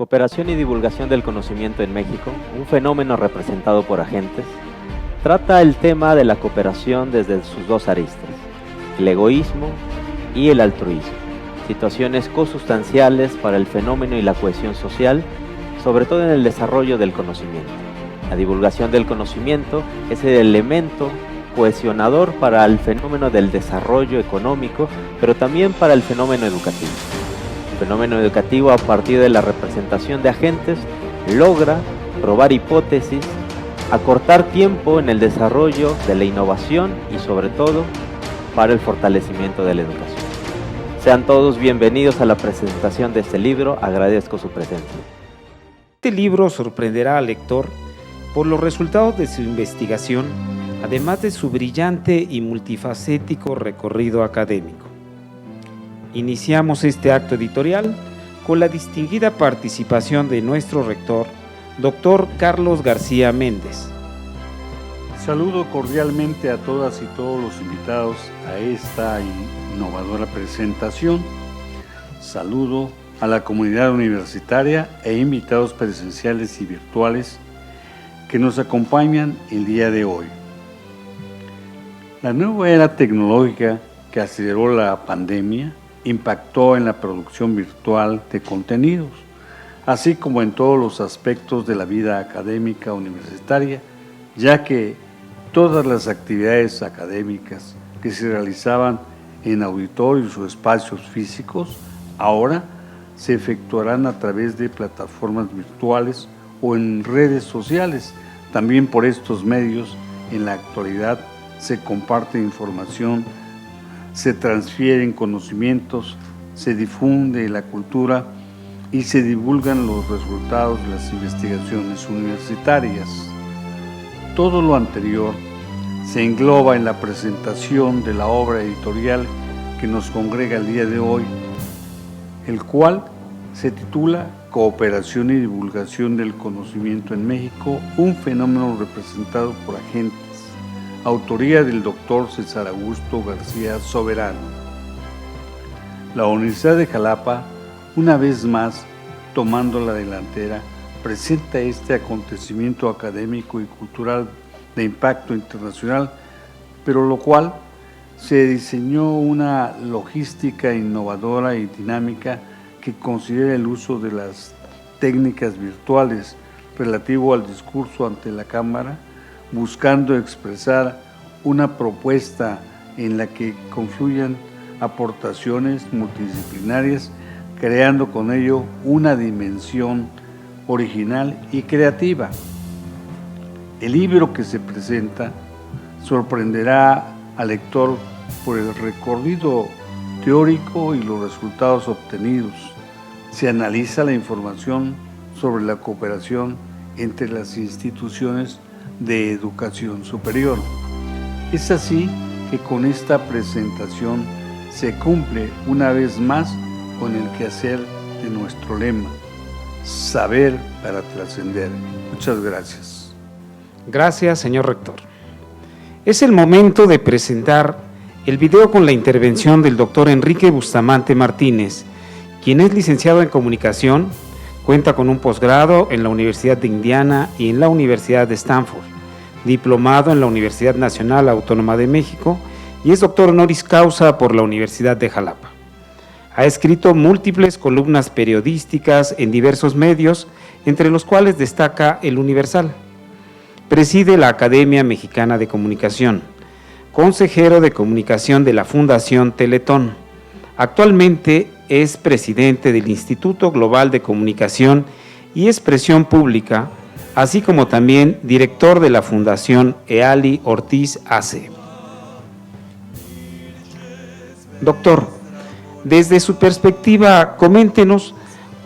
Cooperación y divulgación del conocimiento en México, un fenómeno representado por agentes, trata el tema de la cooperación desde sus dos aristas, el egoísmo y el altruismo, situaciones cosustanciales para el fenómeno y la cohesión social, sobre todo en el desarrollo del conocimiento. La divulgación del conocimiento es el elemento cohesionador para el fenómeno del desarrollo económico, pero también para el fenómeno educativo. El fenómeno educativo, a partir de la representación de agentes, logra probar hipótesis, acortar tiempo en el desarrollo de la innovación y sobre todo para el fortalecimiento de la educación. Sean todos bienvenidos a la presentación de este libro, agradezco su presencia. Este libro sorprenderá al lector por los resultados de su investigación, además de su brillante y multifacético recorrido académico. Iniciamos este acto editorial con la distinguida participación de nuestro rector, Dr. Carlos García Méndez. Saludo cordialmente a todas y todos los invitados a esta innovadora presentación. Saludo a la comunidad universitaria e invitados presenciales y virtuales que nos acompañan el día de hoy. La nueva era tecnológica que aceleró la pandemia impactó en la producción virtual de contenidos, así como en todos los aspectos de la vida académica universitaria, ya que todas las actividades académicas que se realizaban en auditorios o espacios físicos, ahora se efectuarán a través de plataformas virtuales o en redes sociales. También por estos medios, en la actualidad, se comparte información, se transfieren conocimientos, se difunde la cultura y se divulgan los resultados de las investigaciones universitarias. Todo lo anterior se engloba en la presentación de la obra editorial que nos congrega el día de hoy, el cual se titula Cooperación y divulgación del conocimiento en México, un fenómeno representado por agentes, autoría del doctor César Augusto García Soberano. La Universidad de Jalapa, una vez más, tomando la delantera, presenta este acontecimiento académico y cultural de impacto internacional, pero lo cual se diseñó una logística innovadora y dinámica que considera el uso de las técnicas virtuales relativo al discurso ante la Cámara, buscando expresar una propuesta en la que confluyan aportaciones multidisciplinarias, creando con ello una dimensión original y creativa. El libro que se presenta sorprenderá al lector por el recorrido teórico y los resultados obtenidos. Se analiza la información sobre la cooperación entre las instituciones de educación superior. Es así que con esta presentación se cumple una vez más con el quehacer de nuestro lema, saber para trascender. Muchas gracias. Gracias, señor rector. Es el momento de presentar el video con la intervención del doctor Enrique Bustamante Martínez, quien es licenciado en comunicación, cuenta con un posgrado en la Universidad de Indiana y en la Universidad de Stanford, diplomado en la Universidad Nacional Autónoma de México y es doctor honoris causa por la Universidad de Jalapa. Ha escrito múltiples columnas periodísticas en diversos medios, entre los cuales destaca El Universal. Preside la Academia Mexicana de Comunicación, consejero de comunicación de la Fundación Teletón. Actualmente es presidente del Instituto Global de Comunicación y Expresión Pública, así como también director de la Fundación Eali Ortiz Ace. Doctor, desde su perspectiva, coméntenos,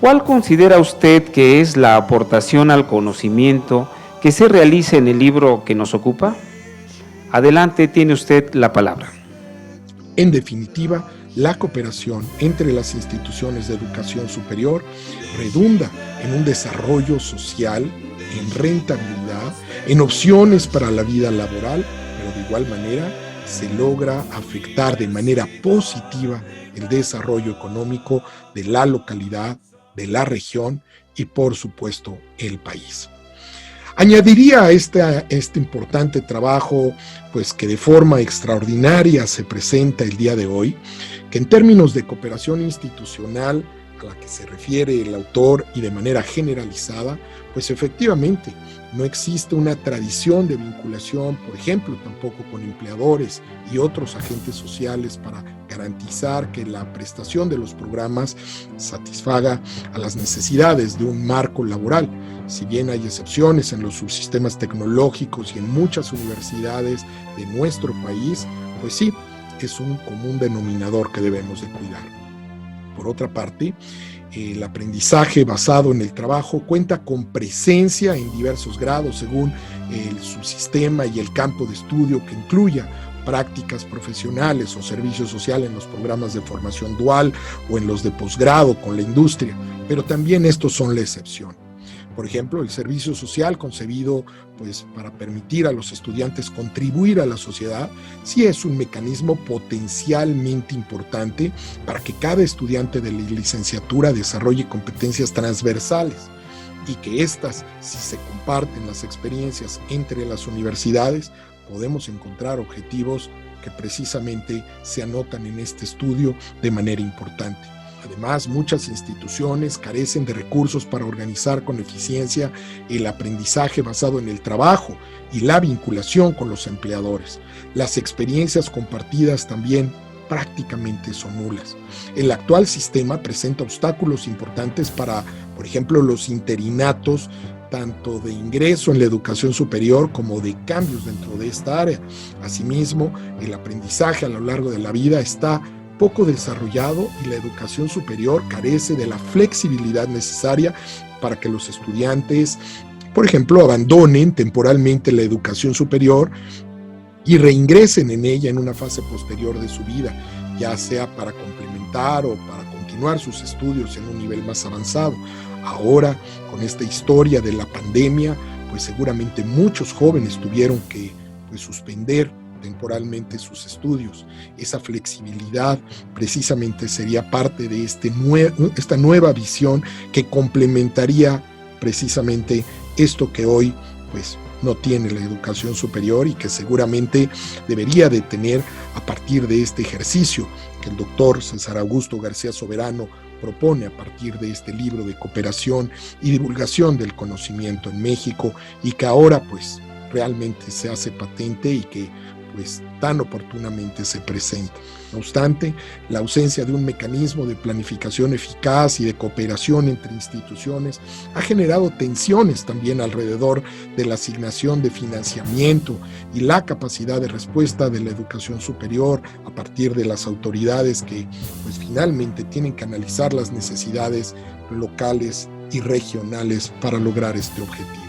¿cuál considera usted que es la aportación al conocimiento que se realiza en el libro que nos ocupa? Adelante, tiene usted la palabra. En definitiva, la cooperación entre las instituciones de educación superior redunda en un desarrollo social, en rentabilidad, en opciones para la vida laboral, pero de igual manera se logra afectar de manera positiva el desarrollo económico de la localidad, de la región y por supuesto el país. Añadiría a este importante trabajo, pues que de forma extraordinaria se presenta el día de hoy, que en términos de cooperación institucional a la que se refiere el autor y de manera generalizada, pues efectivamente no existe una tradición de vinculación, por ejemplo, tampoco con empleadores y otros agentes sociales para garantizar que la prestación de los programas satisfaga a las necesidades de un marco laboral. Si bien hay excepciones en los subsistemas tecnológicos y en muchas universidades de nuestro país, pues sí, es un común denominador que debemos de cuidar. Por otra parte, el aprendizaje basado en el trabajo cuenta con presencia en diversos grados según el subsistema y el campo de estudio que incluya prácticas profesionales o servicio social en los programas de formación dual o en los de posgrado con la industria, pero también estos son la excepción. Por ejemplo, el servicio social concebido pues, para permitir a los estudiantes contribuir a la sociedad, sí es un mecanismo potencialmente importante para que cada estudiante de la licenciatura desarrolle competencias transversales y que éstas, si se comparten las experiencias entre las universidades, podemos encontrar objetivos que precisamente se anotan en este estudio de manera importante. Además, muchas instituciones carecen de recursos para organizar con eficiencia el aprendizaje basado en el trabajo y la vinculación con los empleadores. Las experiencias compartidas también prácticamente son nulas. El actual sistema presenta obstáculos importantes para, por ejemplo, los interinatos, tanto de ingreso en la educación superior como de cambios dentro de esta área. Asimismo, el aprendizaje a lo largo de la vida está poco desarrollado y la educación superior carece de la flexibilidad necesaria para que los estudiantes, por ejemplo, abandonen temporalmente la educación superior y reingresen en ella en una fase posterior de su vida, ya sea para complementar o para continuar sus estudios en un nivel más avanzado. Ahora, con esta historia de la pandemia, pues seguramente muchos jóvenes tuvieron que suspender temporalmente sus estudios. Esa flexibilidad precisamente sería parte de esta nueva visión que complementaría precisamente esto que hoy pues no tiene la educación superior y que seguramente debería de tener a partir de este ejercicio que el doctor César Augusto García Soberano propone a partir de este libro de cooperación y divulgación del conocimiento en México y que ahora pues realmente se hace patente y que pues tan oportunamente se presenta. No obstante, la ausencia de un mecanismo de planificación eficaz y de cooperación entre instituciones ha generado tensiones también alrededor de la asignación de financiamiento y la capacidad de respuesta de la educación superior a partir de las autoridades que pues finalmente tienen que analizar las necesidades locales y regionales para lograr este objetivo.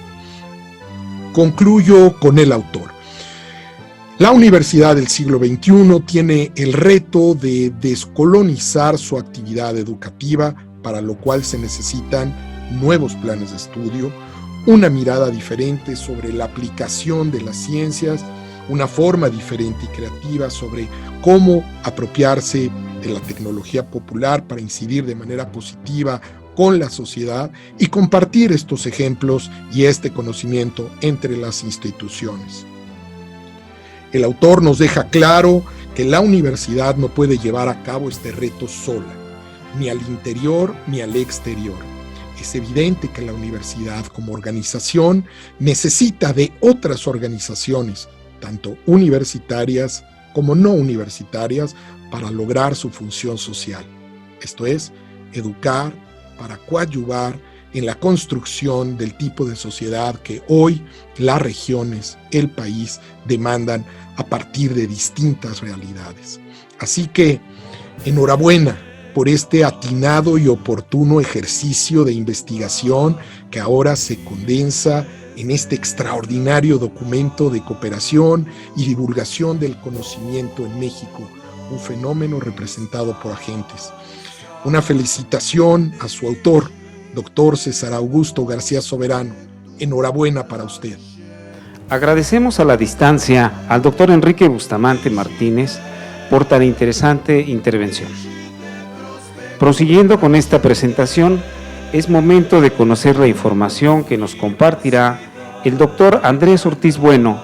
Concluyo con el autor. La universidad del siglo XXI tiene el reto de descolonizar su actividad educativa, para lo cual se necesitan nuevos planes de estudio, una mirada diferente sobre la aplicación de las ciencias, una forma diferente y creativa sobre cómo apropiarse de la tecnología popular para incidir de manera positiva con la sociedad y compartir estos ejemplos y este conocimiento entre las instituciones. El autor nos deja claro que la universidad no puede llevar a cabo este reto sola, ni al interior ni al exterior. Es evidente que la universidad como organización necesita de otras organizaciones, tanto universitarias como no universitarias, para lograr su función social. Esto es, educar para coadyuvar en la construcción del tipo de sociedad que hoy las regiones, el país, demandan a partir de distintas realidades. Así que, enhorabuena por este atinado y oportuno ejercicio de investigación que ahora se condensa en este extraordinario documento de cooperación y divulgación del conocimiento en México, un fenómeno representado por agentes. Una felicitación a su autor, doctor César Augusto García Soberano. Enhorabuena para usted. Agradecemos a la distancia al doctor Enrique Bustamante Martínez por tan interesante intervención. Prosiguiendo con esta presentación, es momento de conocer la información que nos compartirá el doctor Andrés Ortiz Bueno,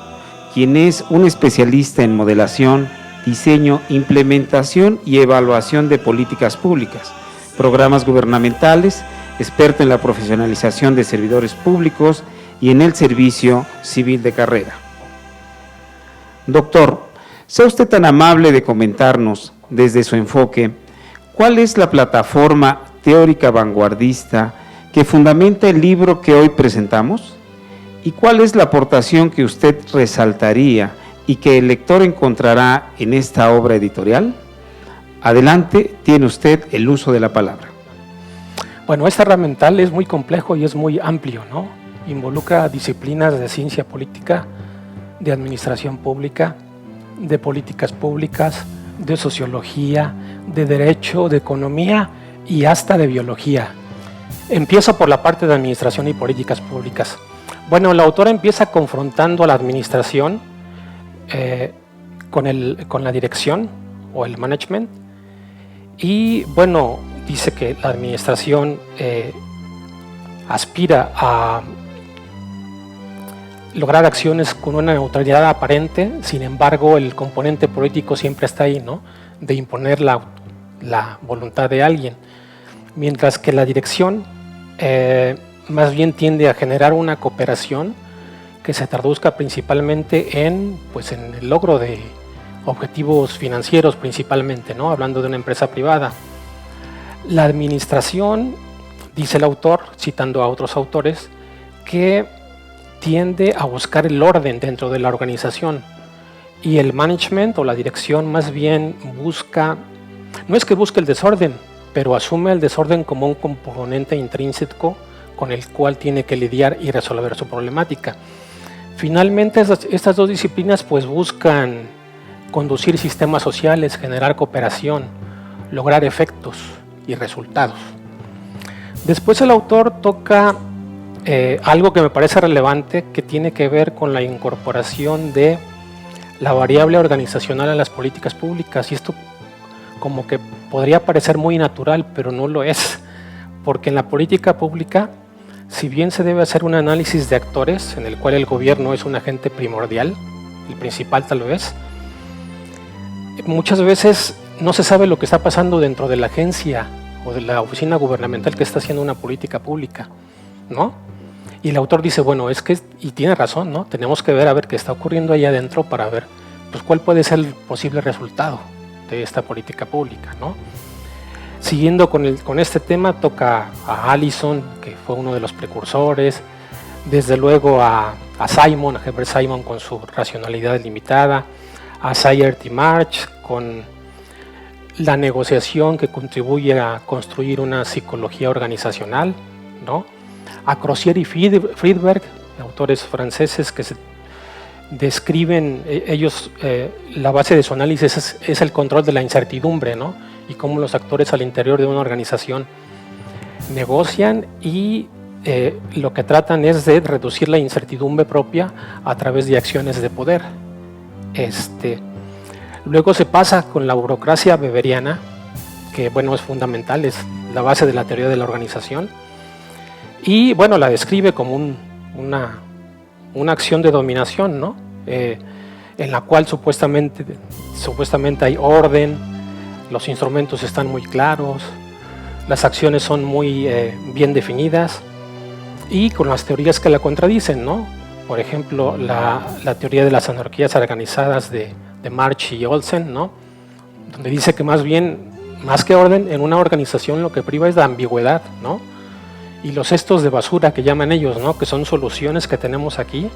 quien es un especialista en modelación, diseño, implementación y evaluación de políticas públicas, programas gubernamentales, experto en la profesionalización de servidores públicos y en el servicio civil de carrera. Doctor, sea usted tan amable de comentarnos, desde su enfoque, ¿cuál es la plataforma teórica vanguardista que fundamenta el libro que hoy presentamos? ¿Y cuál es la aportación que usted resaltaría y que el lector encontrará en esta obra editorial? Adelante, tiene usted el uso de la palabra. Bueno, este herramental es muy complejo y es muy amplio, ¿no? Involucra disciplinas de ciencia política, de administración pública, de políticas públicas, de sociología, de derecho, de economía y hasta de biología. Empiezo por la parte de administración y políticas públicas. Bueno, la autora empieza confrontando a la administración con la dirección o el management y, bueno, dice que la administración aspira a lograr acciones con una neutralidad aparente, sin embargo el componente político siempre está ahí, ¿no? De imponer la voluntad de alguien, mientras que la dirección más bien tiende a generar una cooperación que se traduzca principalmente en el logro de objetivos financieros principalmente, ¿no? Hablando de una empresa privada. La administración, dice el autor, citando a otros autores, que tiende a buscar el orden dentro de la organización y el management o la dirección más bien busca, no es que busque el desorden, pero asume el desorden como un componente intrínseco con el cual tiene que lidiar y resolver su problemática. Finalmente estas dos disciplinas buscan conducir sistemas sociales, generar cooperación, lograr efectos y resultados. Después el autor toca algo que me parece relevante, que tiene que ver con la incorporación de la variable organizacional a las políticas públicas, y esto como que podría parecer muy natural, pero no lo es, porque en la política pública, si bien se debe hacer un análisis de actores, en el cual el gobierno es un agente primordial, el principal tal vez, muchas veces no se sabe lo que está pasando dentro de la agencia o de la oficina gubernamental que está haciendo una política pública, ¿no? Y el autor dice, bueno, es que, y tiene razón, ¿no? Tenemos que ver a ver qué está ocurriendo ahí adentro para ver cuál puede ser el posible resultado de esta política pública, ¿no? Siguiendo con este tema, toca a Allison, que fue uno de los precursores, desde luego a Simon, a Herbert Simon con su racionalidad limitada, a Sayert y March con la negociación que contribuye a construir una psicología organizacional, ¿no? A Crozier y Friedberg, autores franceses que se describen, la base de su análisis es el control de la incertidumbre, ¿no? Y cómo los actores al interior de una organización negocian y lo que tratan es de reducir la incertidumbre propia a través de acciones de poder. Luego se pasa con la burocracia weberiana, que es fundamental, es la base de la teoría de la organización. Y la describe como una acción de dominación, ¿no? En la cual supuestamente hay orden, los instrumentos están muy claros, las acciones son muy bien definidas y con las teorías que la contradicen, ¿no? Por ejemplo, la teoría de las anarquías organizadas de March y Olsen, ¿no? Donde dice que más que orden, en una organización lo que priva es la ambigüedad, ¿no? Y los cestos de basura que llaman ellos, ¿no? Que son soluciones que tenemos aquí,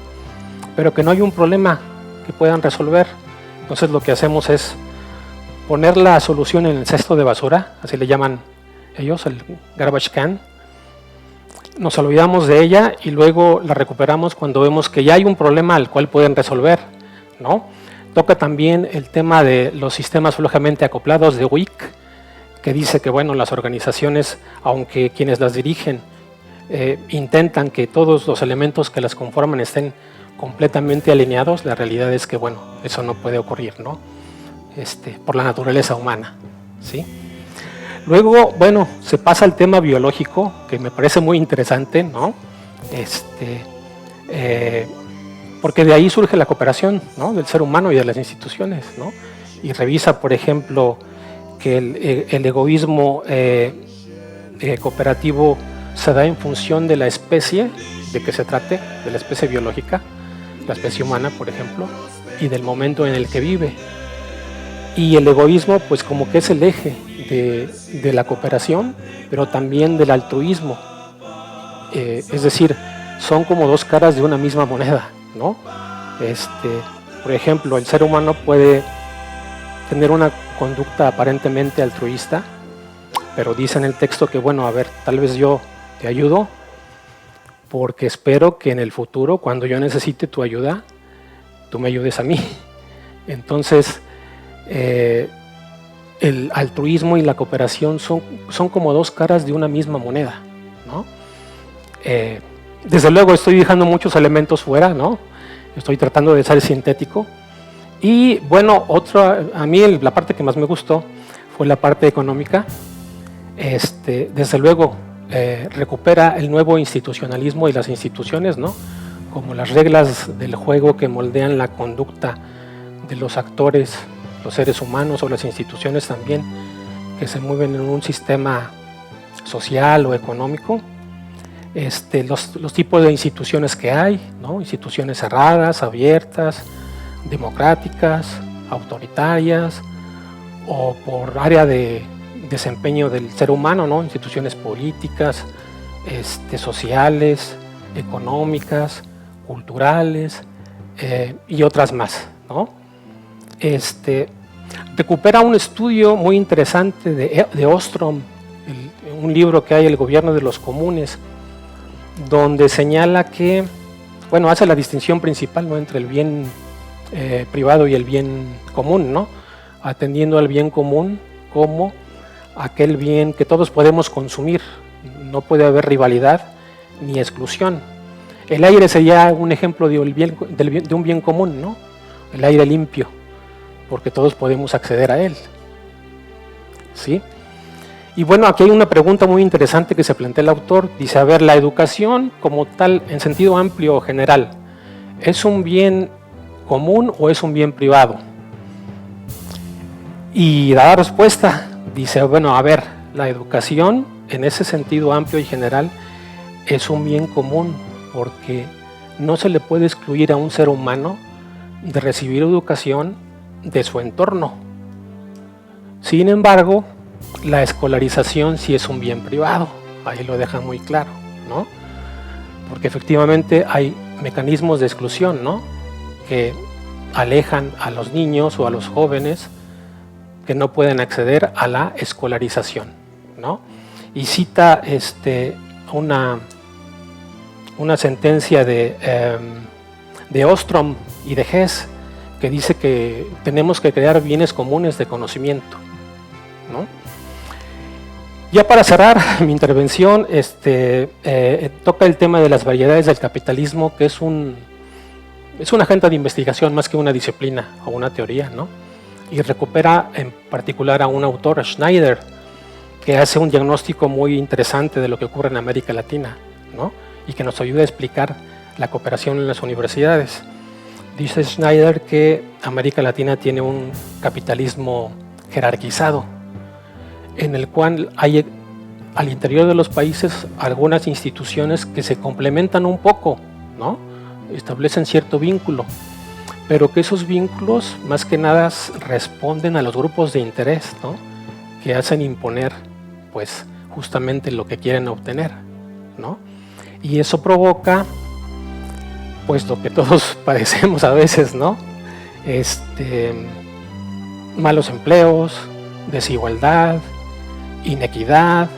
pero que no hay un problema que puedan resolver. Entonces lo que hacemos es poner la solución en el cesto de basura, así le llaman ellos, el garbage can. Nos olvidamos de ella y luego la recuperamos cuando vemos que ya hay un problema al cual pueden resolver, ¿no? Toca también el tema de los sistemas flojamente acoplados de Wick, que dice que las organizaciones, aunque quienes las dirigen intentan que todos los elementos que las conforman estén completamente alineados, la realidad es que eso no puede ocurrir, ¿no? Por la naturaleza humana, ¿sí? Luego, bueno, se pasa al tema biológico, que me parece muy interesante, ¿no? Porque de ahí surge la cooperación, ¿no? Del ser humano y de las instituciones, ¿no? Y revisa, por ejemplo, que el egoísmo cooperativo se da en función de la especie de que se trate, de la especie biológica, la especie humana, por ejemplo, y del momento en el que vive. Y el egoísmo, pues como que es el eje de la cooperación, pero también del altruismo. Es decir, son como dos caras de una misma moneda, ¿no? Por ejemplo, el ser humano puede tener una conducta aparentemente altruista, pero dice en el texto que, bueno, a ver, tal vez yo te ayudo porque espero que en el futuro, cuando yo necesite tu ayuda, tú me ayudes a mí. Entonces, el altruismo y la cooperación son como dos caras de una misma moneda, ¿no? Desde luego estoy dejando muchos elementos fuera, ¿no? Estoy tratando de ser sintético. Y bueno, a mí la parte que más me gustó fue la parte económica. Desde luego recupera el nuevo institucionalismo y las instituciones, ¿no? Como las reglas del juego que moldean la conducta de los actores, los seres humanos o las instituciones también, que se mueven en un sistema social o económico. Los tipos de instituciones que hay, ¿no? Instituciones cerradas, abiertas, democráticas, autoritarias, o por área de desempeño del ser humano, ¿no? Instituciones políticas, sociales, económicas, culturales y otras más, ¿no? Recupera un estudio muy interesante de Ostrom, un libro que hay, El gobierno de los comunes, donde señala que, bueno, hace la distinción principal, ¿no? Entre el bien privado y el bien común, ¿no? Atendiendo al bien común como aquel bien que todos podemos consumir, no puede haber rivalidad ni exclusión. El aire sería un ejemplo de un bien común, ¿no? El aire limpio, porque todos podemos acceder a él, ¿sí? Y bueno, aquí hay una pregunta muy interesante que se plantea el autor. Dice, a ver, la educación como tal, en sentido amplio o general, ¿es un bien común o es un bien privado? Y da la respuesta, dice, bueno, a ver, la educación en ese sentido amplio y general es un bien común, porque no se le puede excluir a un ser humano de recibir educación de su entorno. Sin embargo, la escolarización sí es un bien privado, ahí lo dejan muy claro, ¿no? Porque efectivamente hay mecanismos de exclusión, ¿no? Que alejan a los niños o a los jóvenes que no pueden acceder a la escolarización, ¿no? Y cita una sentencia de Ostrom y de Hess que dice que tenemos que crear bienes comunes de conocimiento, ¿no? Ya para cerrar mi intervención, toca el tema de las variedades del capitalismo, que es una agenda de investigación más que una disciplina o una teoría, ¿no? Y recupera en particular a un autor, Schneider, que hace un diagnóstico muy interesante de lo que ocurre en América Latina, ¿no? Y que nos ayuda a explicar la cooperación en las universidades. Dice Schneider que América Latina tiene un capitalismo jerarquizado, en el cual hay al interior de los países algunas instituciones que se complementan un poco, ¿no? Establecen cierto vínculo, pero que esos vínculos más que nada responden a los grupos de interés, ¿no? Que hacen imponer, pues, justamente lo que quieren obtener, ¿no? Y eso provoca, pues, lo que todos padecemos a veces, ¿no? Malos empleos, desigualdad, inequidad,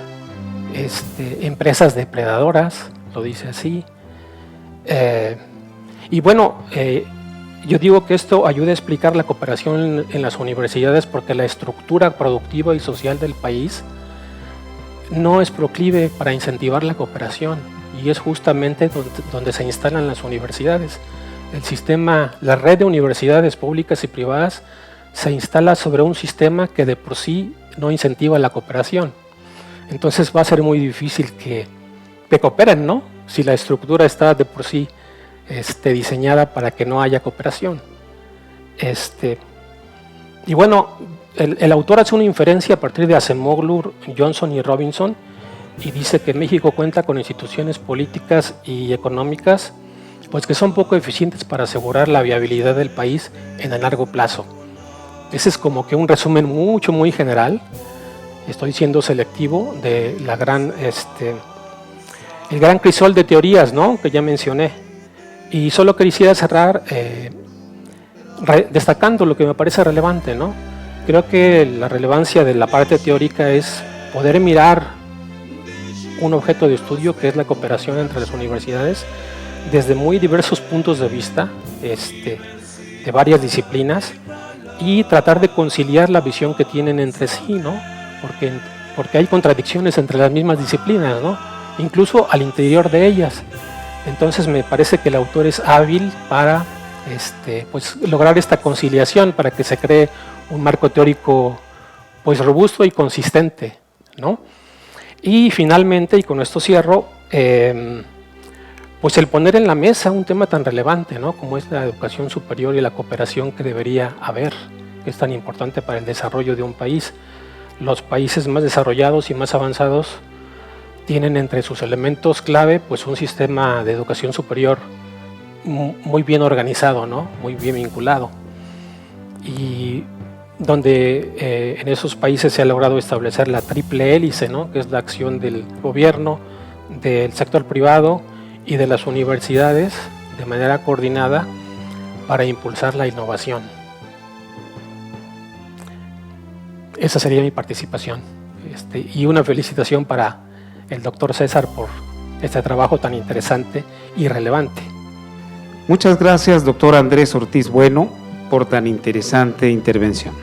empresas depredadoras, lo dice así. Y bueno, yo digo que esto ayuda a explicar la cooperación en las universidades, porque la estructura productiva y social del país no es proclive para incentivar la cooperación, y es justamente donde se instalan las universidades. El sistema, la red de universidades públicas y privadas se instala sobre un sistema que de por sí no incentiva la cooperación. Entonces va a ser muy difícil que cooperen, ¿no? Si la estructura está de por sí diseñada para que no haya cooperación. Y bueno, el autor hace una inferencia a partir de Acemoglu, Johnson y Robinson, y dice que México cuenta con instituciones políticas y económicas pues que son poco eficientes para asegurar la viabilidad del país en el largo plazo. Ese es como que un resumen muy general. Estoy siendo selectivo de la el gran crisol de teorías, ¿no?, que ya mencioné. Y solo quisiera cerrar destacando lo que me parece relevante, ¿no? Creo que la relevancia de la parte teórica es poder mirar un objeto de estudio que es la cooperación entre las universidades desde muy diversos puntos de vista, de varias disciplinas, y tratar de conciliar la visión que tienen entre sí, ¿no? Porque hay contradicciones entre las mismas disciplinas, ¿no?, incluso al interior de ellas. Entonces me parece que el autor es hábil para pues lograr esta conciliación, para que se cree un marco teórico pues robusto y consistente, ¿no? Y finalmente, y con esto cierro, pues el poner en la mesa un tema tan relevante, ¿no?, como es la educación superior y la cooperación que debería haber, que es tan importante para el desarrollo de un país. Los países más desarrollados y más avanzados tienen entre sus elementos clave pues un sistema de educación superior muy bien organizado, ¿no?, muy bien vinculado, y donde en esos países se ha logrado establecer la triple hélice, ¿no?, que es la acción del gobierno, del sector privado y de las universidades de manera coordinada para impulsar la innovación. Esa sería mi participación, y una felicitación para el doctor César por este trabajo tan interesante y relevante. Muchas gracias, doctor Andrés Ortiz Bueno, por tan interesante intervención.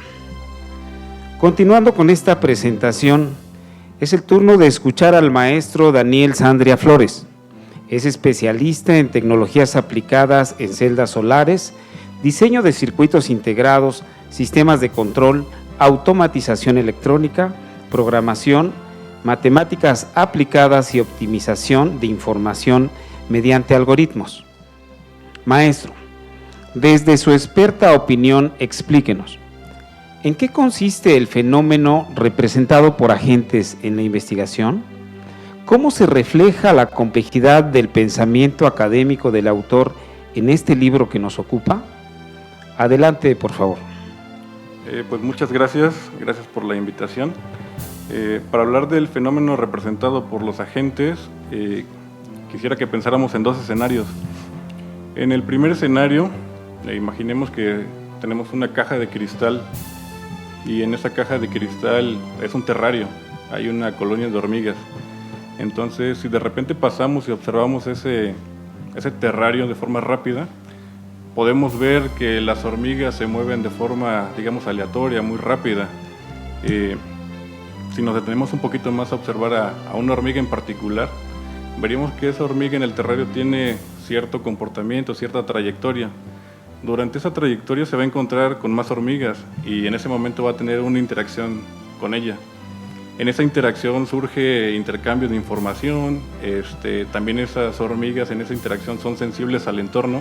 Continuando con esta presentación, es el turno de escuchar al maestro Daniel Sandria Flores. Es especialista en tecnologías aplicadas en celdas solares, diseño de circuitos integrados, sistemas de control, automatización electrónica, programación, matemáticas aplicadas y optimización de información mediante algoritmos. Maestro, desde su experta opinión, explíquenos, ¿en qué consiste el fenómeno representado por agentes en la investigación? ¿Cómo se refleja la complejidad del pensamiento académico del autor en este libro que nos ocupa? Adelante, por favor. Pues muchas gracias por la invitación. Para hablar del fenómeno representado por los agentes, quisiera que pensáramos en dos escenarios. En el primer escenario, imaginemos que tenemos una caja de cristal y en esa caja de cristal es un terrario, hay una colonia de hormigas. Entonces, si de repente pasamos y observamos ese terrario de forma rápida, podemos ver que las hormigas se mueven de forma, digamos, aleatoria, muy rápida. Si nos detenemos un poquito más a observar a una hormiga en particular, veríamos que esa hormiga en el terrario tiene cierto comportamiento, cierta trayectoria. Durante esa trayectoria se va a encontrar con más hormigas y en ese momento va a tener una interacción con ella. En esa interacción surge intercambio de información, también esas hormigas en esa interacción son sensibles al entorno,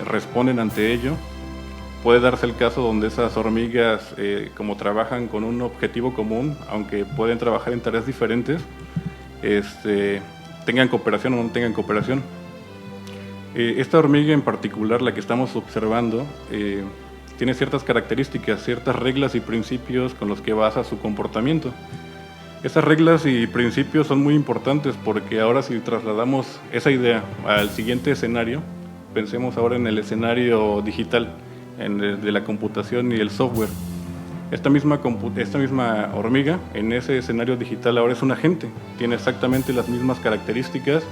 responden ante ello. Puede darse el caso donde esas hormigas, como trabajan con un objetivo común, aunque pueden trabajar en tareas diferentes, tengan cooperación o no tengan cooperación. Esta hormiga en particular, la que estamos observando, tiene ciertas características, ciertas reglas y principios con los que basa su comportamiento. Esas reglas y principios son muy importantes porque ahora si trasladamos esa idea al siguiente escenario, pensemos ahora en el escenario digital, de la computación y el software. Esta misma hormiga en ese escenario digital ahora es un agente, tiene exactamente las mismas características,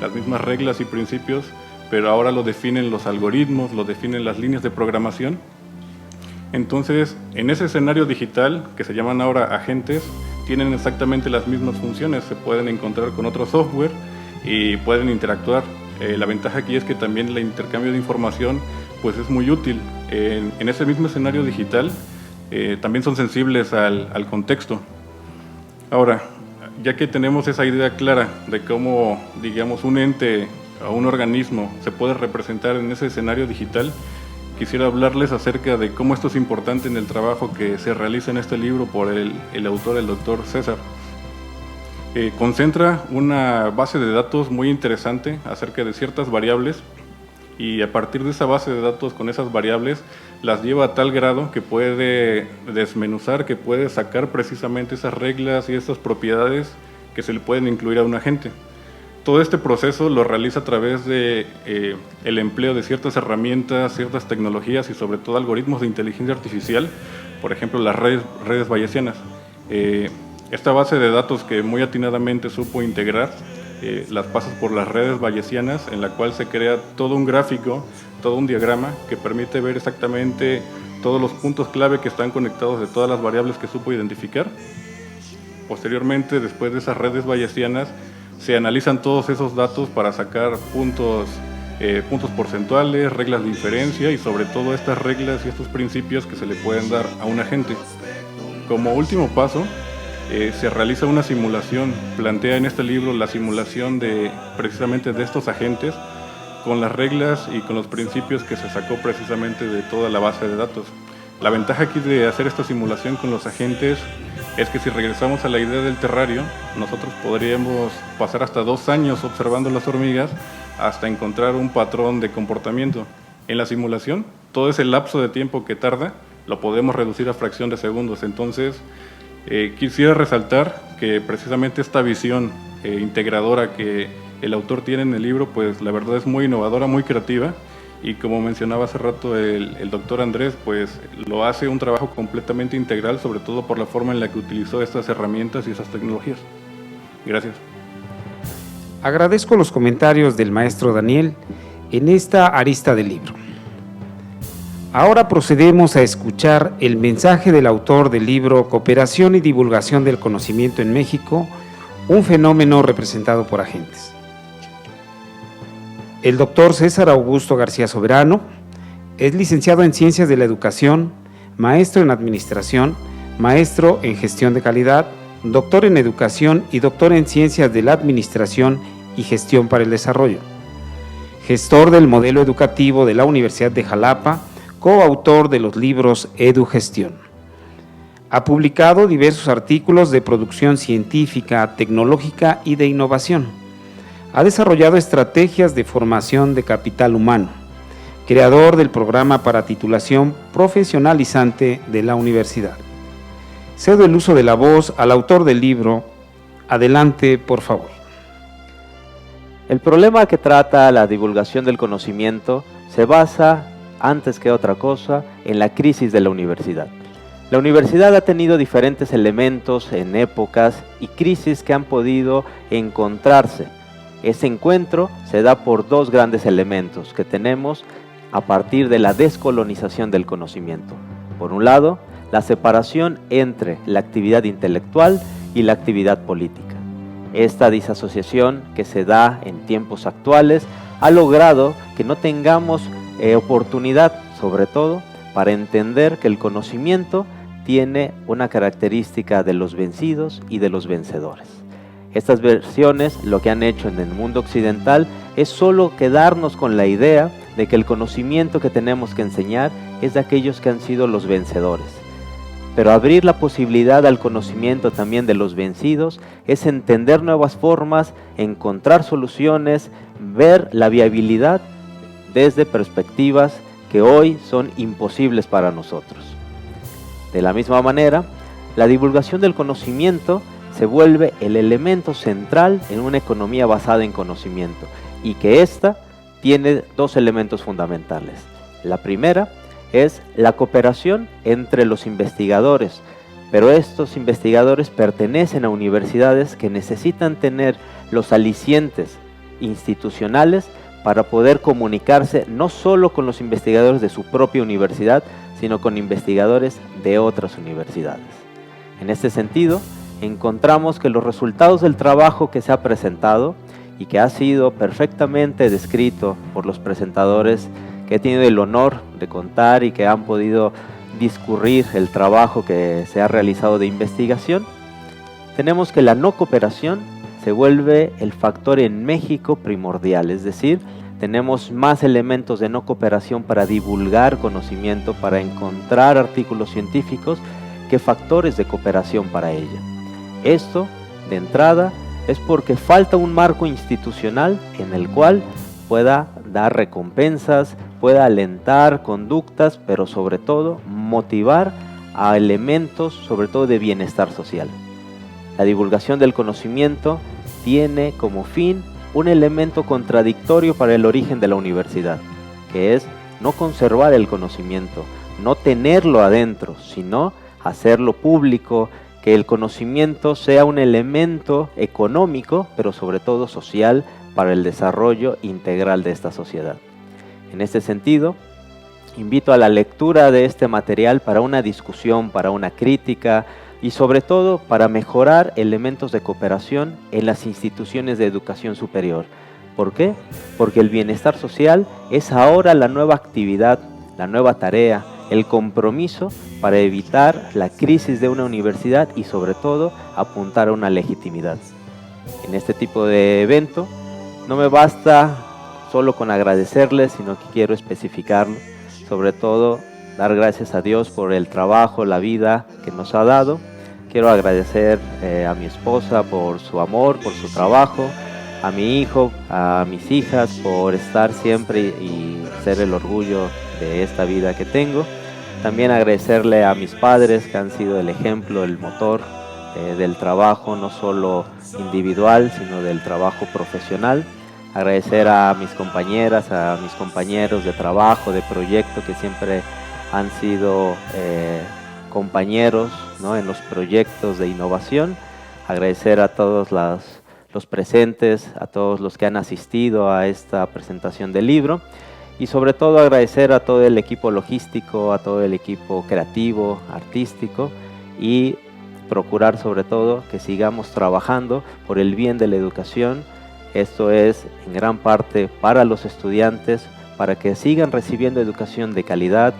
las mismas reglas y principios, pero ahora lo definen los algoritmos, lo definen las líneas de programación. Entonces, en ese escenario digital, que se llaman ahora agentes, tienen exactamente las mismas funciones, se pueden encontrar con otro software y pueden interactuar. La ventaja aquí es que también el intercambio de información pues es muy útil. En ese mismo escenario digital también son sensibles al contexto. Ahora, ya que tenemos esa idea clara de cómo, digamos, un ente o un organismo se puede representar en ese escenario digital, quisiera hablarles acerca de cómo esto es importante en el trabajo que se realiza en este libro por el autor, el doctor César. Concentra una base de datos muy interesante acerca de ciertas variables, y a partir de esa base de datos con esas variables las lleva a tal grado que puede desmenuzar, que puede sacar precisamente esas reglas y esas propiedades que se le pueden incluir a un agente. Todo este proceso lo realiza a través de el empleo de ciertas herramientas, ciertas tecnologías y sobre todo algoritmos de inteligencia artificial, por ejemplo las redes bayesianas. Esta base de datos que muy atinadamente supo integrar, las pasas por las redes bayesianas, en la cual se crea todo un gráfico, todo un diagrama que permite ver exactamente todos los puntos clave que están conectados de todas las variables que supo identificar. Posteriormente, después de esas redes bayesianas, se analizan todos esos datos para sacar puntos porcentuales, reglas de inferencia y sobre todo estas reglas y estos principios que se le pueden dar a un agente. Como último paso, se realiza una simulación, plantea en este libro la simulación precisamente de estos agentes con las reglas y con los principios que se sacó precisamente de toda la base de datos. La ventaja aquí de hacer esta simulación con los agentes es que si regresamos a la idea del terrario, nosotros podríamos pasar hasta 2 años observando las hormigas hasta encontrar un patrón de comportamiento. En la simulación, todo ese lapso de tiempo que tarda lo podemos reducir a fracción de segundos. Entonces, quisiera resaltar que precisamente esta visión integradora que el autor tiene en el libro, pues la verdad es muy innovadora, muy creativa, y como mencionaba hace rato el doctor Andrés, pues lo hace un trabajo completamente integral, sobre todo por la forma en la que utilizó estas herramientas y esas tecnologías. Gracias. Agradezco los comentarios del maestro Daniel en esta arista del libro. Ahora procedemos a escuchar el mensaje del autor del libro Cooperación y divulgación del conocimiento en México, un fenómeno representado por agentes. El doctor César Augusto García Soberano es licenciado en Ciencias de la Educación, maestro en Administración, maestro en Gestión de Calidad, doctor en Educación y doctor en Ciencias de la Administración y Gestión para el Desarrollo. Gestor del modelo educativo de la Universidad de Jalapa, coautor de los libros EduGestión. Ha publicado diversos artículos de producción científica, tecnológica y de innovación. Ha desarrollado estrategias de formación de capital humano. Creador del programa para titulación profesionalizante de la universidad. Cedo el uso de la voz al autor del libro. Adelante, por favor. El problema que trata la divulgación del conocimiento se basa, antes que otra cosa, en la crisis de la universidad. La universidad ha tenido diferentes elementos en épocas y crisis que han podido encontrarse. Ese encuentro se da por 2 grandes elementos que tenemos a partir de la descolonización del conocimiento. Por un lado, la separación entre la actividad intelectual y la actividad política. Esta disasociación que se da en tiempos actuales ha logrado que no tengamos oportunidad, sobre todo, para entender que el conocimiento tiene una característica de los vencidos y de los vencedores. Estas versiones lo que han hecho en el mundo occidental es solo quedarnos con la idea de que el conocimiento que tenemos que enseñar es de aquellos que han sido los vencedores. Pero abrir la posibilidad al conocimiento también de los vencidos es entender nuevas formas, encontrar soluciones, ver la viabilidad desde perspectivas que hoy son imposibles para nosotros. De la misma manera, la divulgación del conocimiento se vuelve el elemento central en una economía basada en conocimiento y que ésta tiene 2 elementos fundamentales. La primera es la cooperación entre los investigadores, pero estos investigadores pertenecen a universidades que necesitan tener los alicientes institucionales para poder comunicarse no solo con los investigadores de su propia universidad, sino con investigadores de otras universidades. En este sentido, encontramos que los resultados del trabajo que se ha presentado y que ha sido perfectamente descrito por los presentadores que he tenido el honor de contar y que han podido discurrir el trabajo que se ha realizado de investigación, tenemos que la no cooperación se vuelve el factor en México primordial, es decir, tenemos más elementos de no cooperación para divulgar conocimiento, para encontrar artículos científicos, que factores de cooperación para ella. Esto, de entrada, es porque falta un marco institucional en el cual pueda dar recompensas, pueda alentar conductas, pero sobre todo motivar a elementos, sobre todo de bienestar social. La divulgación del conocimiento tiene como fin un elemento contradictorio para el origen de la universidad, que es no conservar el conocimiento, no tenerlo adentro, sino hacerlo público, que el conocimiento sea un elemento económico, pero sobre todo social, para el desarrollo integral de esta sociedad. En este sentido, invito a la lectura de este material para una discusión, para una crítica y sobre todo para mejorar elementos de cooperación en las instituciones de educación superior. ¿Por qué? Porque el bienestar social es ahora la nueva actividad, la nueva tarea, el compromiso para evitar la crisis de una universidad y sobre todo apuntar a una legitimidad. En este tipo de evento no me basta solo con agradecerles, sino que quiero especificarlo, sobre todo dar gracias a Dios por el trabajo, la vida que nos ha dado. Quiero agradecer a mi esposa por su amor, por su trabajo, a mi hijo, a mis hijas por estar siempre y ser el orgullo de esta vida que tengo. También agradecerle a mis padres que han sido el ejemplo, el motor del trabajo, no solo individual, sino del trabajo profesional. Agradecer a mis compañeras, a mis compañeros de trabajo, de proyecto, que siempre han sido compañeros, ¿no?, en los proyectos de innovación. Agradecer a todos los presentes, a todos los que han asistido a esta presentación del libro y sobre todo agradecer a todo el equipo logístico, a todo el equipo creativo, artístico y procurar sobre todo que sigamos trabajando por el bien de la educación. Esto es en gran parte para los estudiantes, para que sigan recibiendo educación de calidad,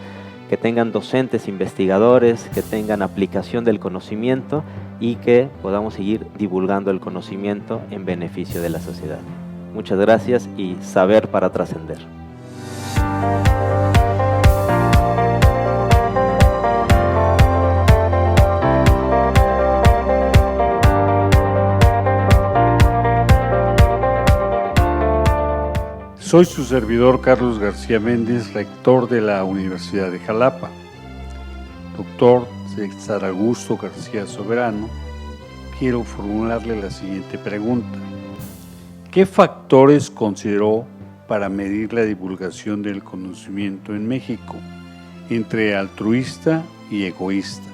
que tengan docentes investigadores, que tengan aplicación del conocimiento y que podamos seguir divulgando el conocimiento en beneficio de la sociedad. Muchas gracias y saber para trascender. Soy su servidor Carlos García Méndez, rector de la Universidad de Jalapa. Doctor César Augusto García Soberano, quiero formularle la siguiente pregunta. ¿Qué factores consideró para medir la divulgación del conocimiento en México, entre altruista y egoísta?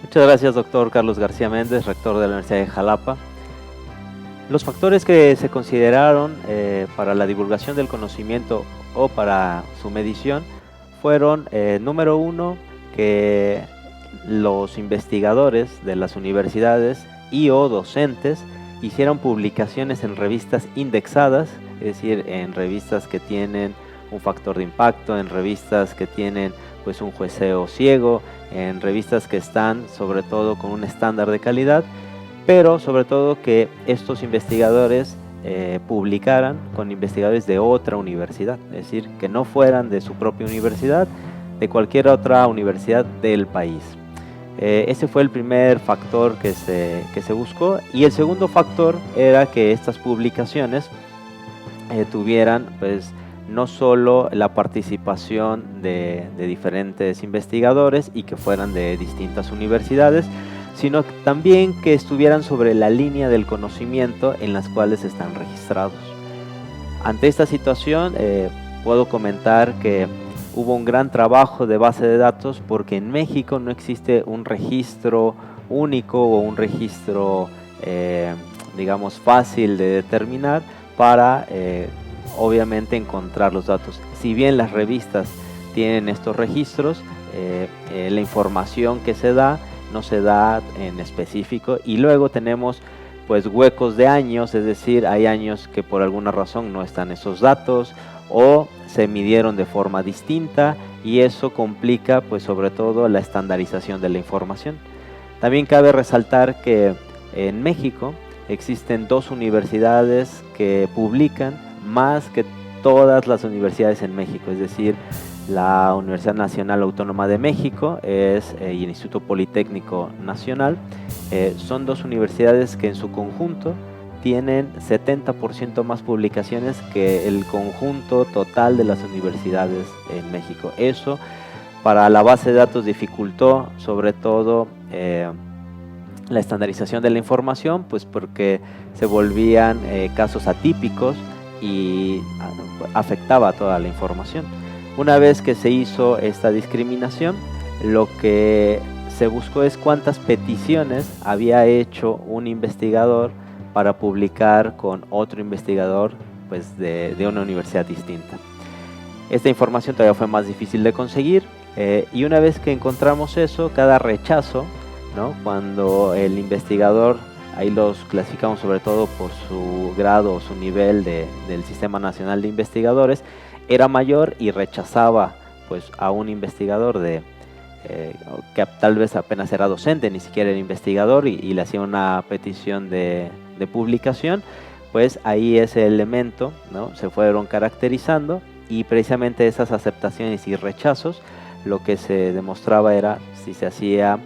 Muchas gracias, doctor Carlos García Méndez, rector de la Universidad de Jalapa. Los factores que se consideraron para la divulgación del conocimiento o para su medición fueron, número uno, que los investigadores de las universidades y o docentes hicieran publicaciones en revistas indexadas, es decir, en revistas que tienen un factor de impacto, en revistas que tienen pues un jueceo ciego, en revistas que están sobre todo con un estándar de calidad, pero sobre todo que estos investigadores publicaran con investigadores de otra universidad, es decir, que no fueran de su propia universidad, de cualquier otra universidad del país. Ese fue el primer factor que se buscó, y el segundo factor era que estas publicaciones tuvieran pues no solo la participación de diferentes investigadores y que fueran de distintas universidades, sino también que estuvieran sobre la línea del conocimiento en las cuales están registrados. Ante esta situación puedo comentar que hubo un gran trabajo de base de datos porque en México no existe un registro único o un registro digamos fácil de determinar para obviamente encontrar los datos. Si bien las revistas tienen estos registros, la información que se da no se da en específico, y luego tenemos pues huecos de años, es decir, hay años que por alguna razón no están esos datos, o se midieron de forma distinta, y eso complica pues sobre todo la estandarización de la información. También cabe resaltar que en México existen 2 universidades que publican más que todas las universidades en México, es decir, la Universidad Nacional Autónoma de México y el Instituto Politécnico Nacional. Son 2 universidades que en su conjunto tienen 70% más publicaciones que el conjunto total de las universidades en México. Eso para la base de datos dificultó sobre todo la estandarización de la información, pues porque se volvían casos atípicos y afectaba a toda la información. Una vez que se hizo esta discriminación, lo que se buscó es cuántas peticiones había hecho un investigador para publicar con otro investigador pues de una universidad distinta. Esta información todavía fue más difícil de conseguir, y una vez que encontramos eso, cada rechazo, ¿no? Cuando el investigador, ahí los clasificamos sobre todo por su grado o su nivel del Sistema Nacional de Investigadores, era mayor y rechazaba pues a un investigador que tal vez apenas era docente, ni siquiera era investigador, y le hacía una petición de publicación, pues ahí ese elemento, ¿no? Se fueron caracterizando, y precisamente esas aceptaciones y rechazos lo que se demostraba era si se hacía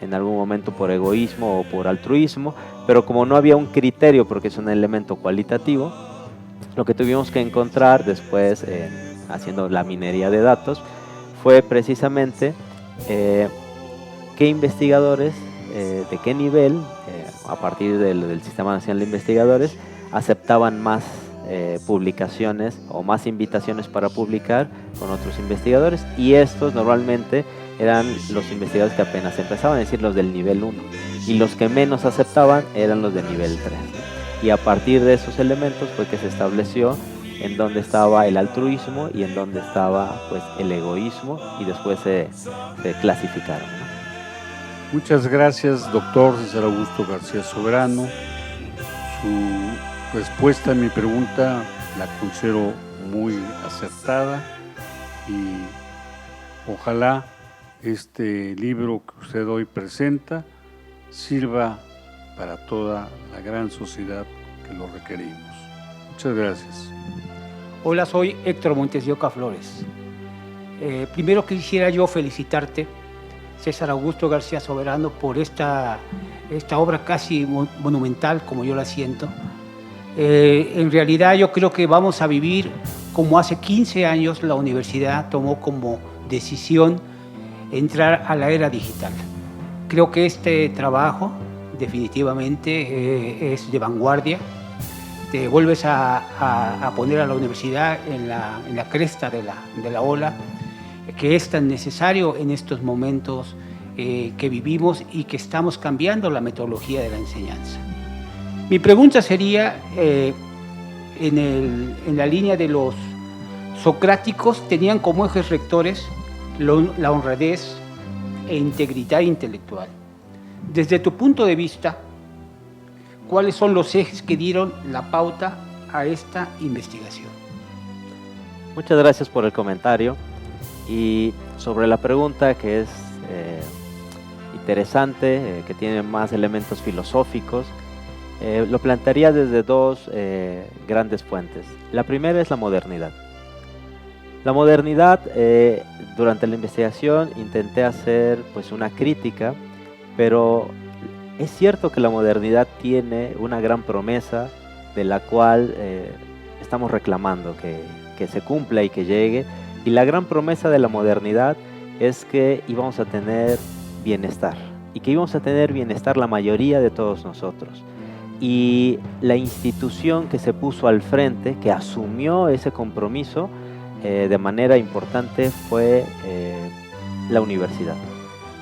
en algún momento por egoísmo o por altruismo, pero como no había un criterio porque es un elemento cualitativo, lo que tuvimos que encontrar después haciendo la minería de datos fue precisamente qué investigadores, de qué nivel, a partir del Sistema Nacional de Investigadores, aceptaban más publicaciones o más invitaciones para publicar con otros investigadores, y estos normalmente eran los investigadores que apenas empezaban, es decir, los del nivel 1, y los que menos aceptaban eran los de nivel 3. Y a partir de esos elementos fue que se estableció en dónde estaba el altruismo y en dónde estaba pues el egoísmo, y después se clasificaron, ¿no? Muchas gracias, doctor César Augusto García Soberano. Su respuesta a mi pregunta la considero muy acertada, y ojalá este libro que usted hoy presenta sirva para toda la gran sociedad que lo requerimos. Muchas gracias. Hola, soy Héctor Montes de Oca Flores. Primero quisiera yo felicitarte, César Augusto García Soberano, por esta obra casi monumental, como yo la siento. En realidad yo creo que vamos a vivir como hace 15 años la universidad tomó como decisión entrar a la era digital. Creo que este trabajo definitivamente es de vanguardia. Te vuelves a poner a la universidad en la cresta de la ola, que es tan necesario en estos momentos que vivimos y que estamos cambiando la metodología de la enseñanza. Mi pregunta sería, en la línea de los socráticos, tenían como ejes rectores la honradez e integridad intelectual. Desde tu punto de vista, ¿cuáles son los ejes que dieron la pauta a esta investigación? Muchas gracias por el comentario. Y sobre la pregunta, que es interesante, que tiene más elementos filosóficos, lo plantearía desde 2 grandes fuentes. La primera es la modernidad. La modernidad, durante la investigación intenté hacer pues una crítica, pero es cierto que la modernidad tiene una gran promesa de la cual estamos reclamando que se cumpla y que llegue. Y la gran promesa de la modernidad es que íbamos a tener bienestar, y que íbamos a tener bienestar la mayoría de todos nosotros. Y la institución que se puso al frente, que asumió ese compromiso de manera importante, fue la universidad.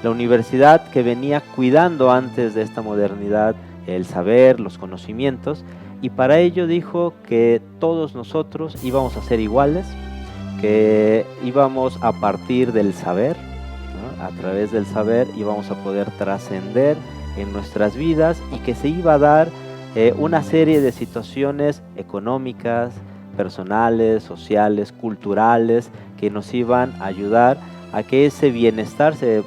La universidad, que venía cuidando antes de esta modernidad el saber, los conocimientos, y para ello dijo que todos nosotros íbamos a ser iguales, que íbamos a partir del saber, ¿no? A través del saber íbamos a poder trascender en nuestras vidas, y que se iba a dar una serie de situaciones económicas, personales, sociales, culturales, que nos iban a ayudar a que ese bienestar se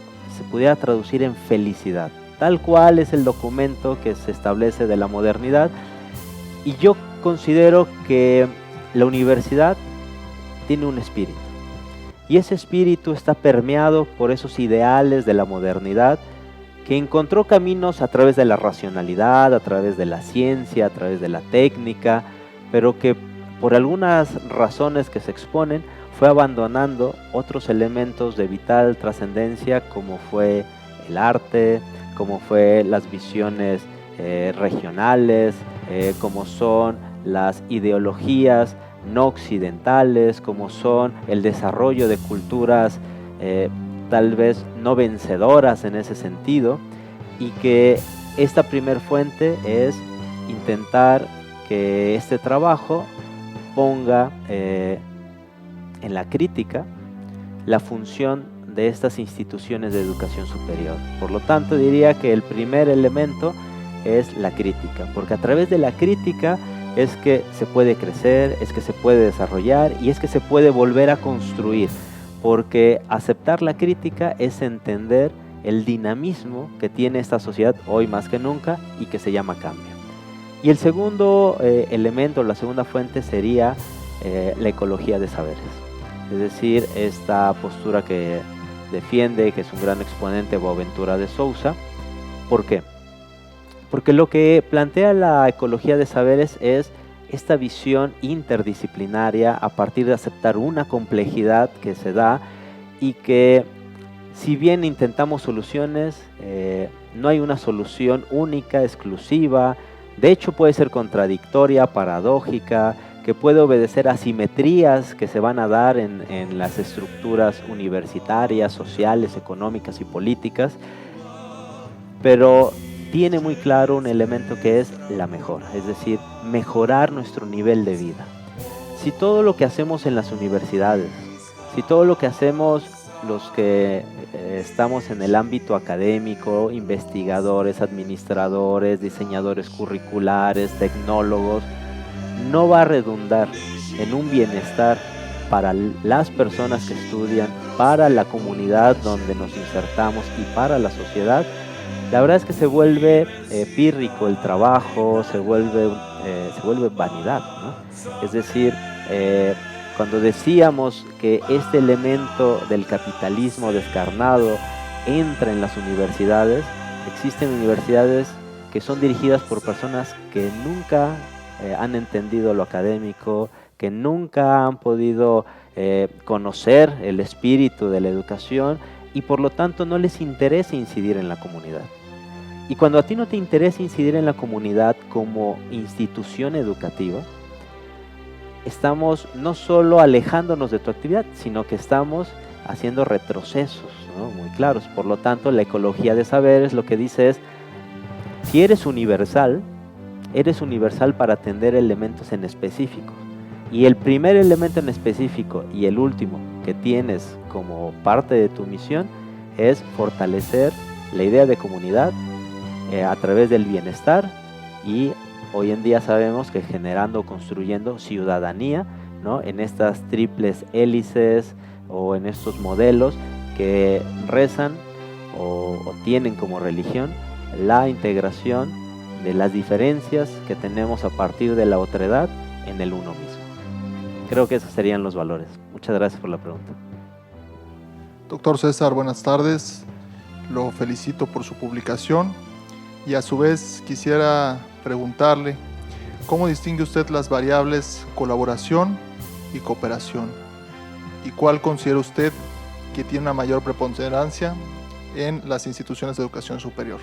pudiera traducir en felicidad, tal cual es el documento que se establece de la modernidad. Y yo considero que la universidad tiene un espíritu, y ese espíritu está permeado por esos ideales de la modernidad, que encontró caminos a través de la racionalidad, a través de la ciencia, a través de la técnica, pero que por algunas razones que se exponen fue abandonando otros elementos de vital trascendencia, como fue el arte, como fue las visiones regionales, como son las ideologías no occidentales, como son el desarrollo de culturas tal vez no vencedoras en ese sentido, y que esta primer fuente es intentar que este trabajo ponga en la crítica la función de estas instituciones de educación superior. Por lo tanto, diría que el primer elemento es la crítica, porque a través de la crítica es que se puede crecer, es que se puede desarrollar y es que se puede volver a construir, porque aceptar la crítica es entender el dinamismo que tiene esta sociedad hoy más que nunca y que se llama cambio. Y el segundo elemento, la segunda fuente sería la ecología de saberes. Es decir, esta postura que defiende, que es un gran exponente, Boaventura de Sousa. ¿Por qué? Porque lo que plantea la ecología de saberes es esta visión interdisciplinaria a partir de aceptar una complejidad que se da, y que si bien intentamos soluciones, no hay una solución única, exclusiva. De hecho, puede ser contradictoria, paradójica, que puede obedecer a asimetrías que se van a dar en las estructuras universitarias, sociales, económicas y políticas, pero tiene muy claro un elemento que es la mejora, es decir, mejorar nuestro nivel de vida. Si todo lo que hacemos en las universidades, si todo lo que hacemos los que estamos en el ámbito académico, investigadores, administradores, diseñadores curriculares, tecnólogos, no va a redundar en un bienestar para las personas que estudian, para la comunidad donde nos insertamos y para la sociedad, la verdad es que se vuelve pírrico el trabajo, se vuelve vanidad, ¿no? Es decir, cuando decíamos que este elemento del capitalismo descarnado entra en las universidades, existen universidades que son dirigidas por personas que nunca han entendido lo académico, que nunca han podido conocer el espíritu de la educación y por lo tanto no les interesa incidir en la comunidad. Y cuando a ti no te interesa incidir en la comunidad como institución educativa, estamos no solo alejándonos de tu actividad, sino que estamos haciendo retrocesos, ¿no? Muy claros. Por lo tanto, la ecología de saberes lo que dice es, si eres universal para atender elementos en específico. Y el primer elemento en específico y el último que tienes como parte de tu misión es fortalecer la idea de comunidad a través del bienestar, y hoy en día sabemos que generando, construyendo ciudadanía, ¿no? En estas triples hélices o en estos modelos que rezan o tienen como religión la integración de las diferencias que tenemos a partir de la otredad en el uno mismo. Creo que esos serían los valores. Muchas gracias por la pregunta. Doctor César, buenas tardes. Lo felicito por su publicación y a su vez quisiera preguntarle ¿cómo distingue usted las variables colaboración y cooperación? ¿Y cuál considera usted que tiene una mayor preponderancia en las instituciones de educación superior?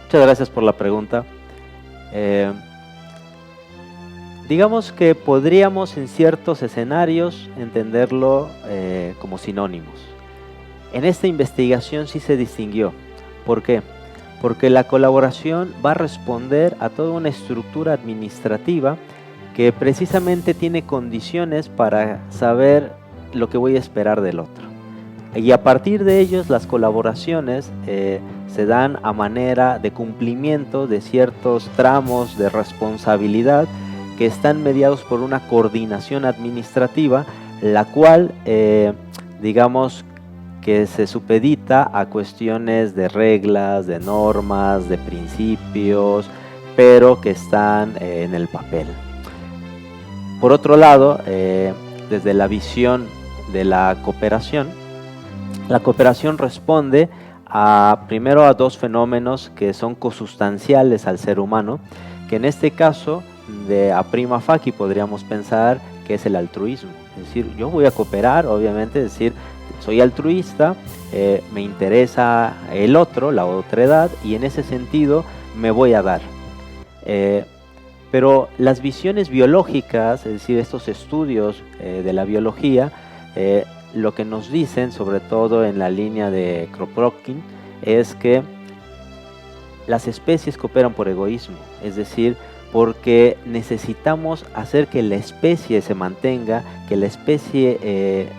Muchas gracias por la pregunta. Digamos que podríamos en ciertos escenarios entenderlo como sinónimos. En esta investigación sí se distinguió. ¿Por qué? Porque la colaboración va a responder a toda una estructura administrativa que precisamente tiene condiciones para saber lo que voy a esperar del otro. Y a partir de ellos las colaboraciones se dan a manera de cumplimiento de ciertos tramos de responsabilidad que están mediados por una coordinación administrativa, la cual, digamos, que se supedita a cuestiones de reglas, de normas, de principios, pero que están en el papel. Por otro lado, desde la visión de la cooperación responde primero a dos fenómenos que son consustanciales al ser humano, que en este caso, a prima facie podríamos pensar que es el altruismo. Es decir, yo voy a cooperar, obviamente, es decir, soy altruista, me interesa el otro, la otredad, y en ese sentido me voy a dar. Pero las visiones biológicas, es decir, estos estudios de la biología, lo que nos dicen, sobre todo en la línea de Kropotkin, es que las especies cooperan por egoísmo, es decir, porque necesitamos hacer que la especie se mantenga, que la especie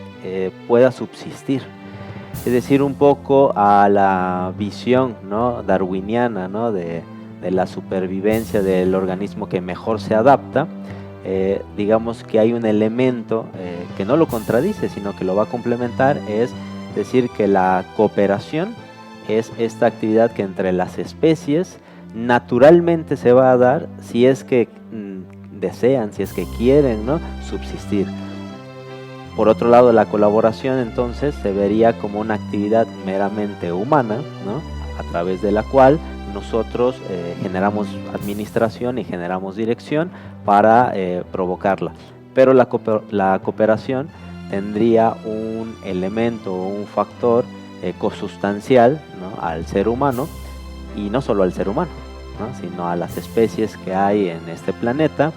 pueda subsistir. Es decir, un poco a la visión, ¿no?, darwiniana, ¿no?, de la supervivencia del organismo que mejor se adapta. Digamos que hay un elemento que no lo contradice, sino que lo va a complementar, es decir, que la cooperación es esta actividad que entre las especies naturalmente se va a dar si es que desean, si es que quieren, ¿no?, subsistir. Por otro lado, la colaboración entonces se vería como una actividad meramente humana, ¿no?, a través de la cual nosotros generamos administración y generamos dirección para provocarla. Pero la cooperación tendría un elemento, un factor consustancial, ¿no?, al ser humano, y no solo al ser humano, ¿no?, sino a las especies que hay en este planeta,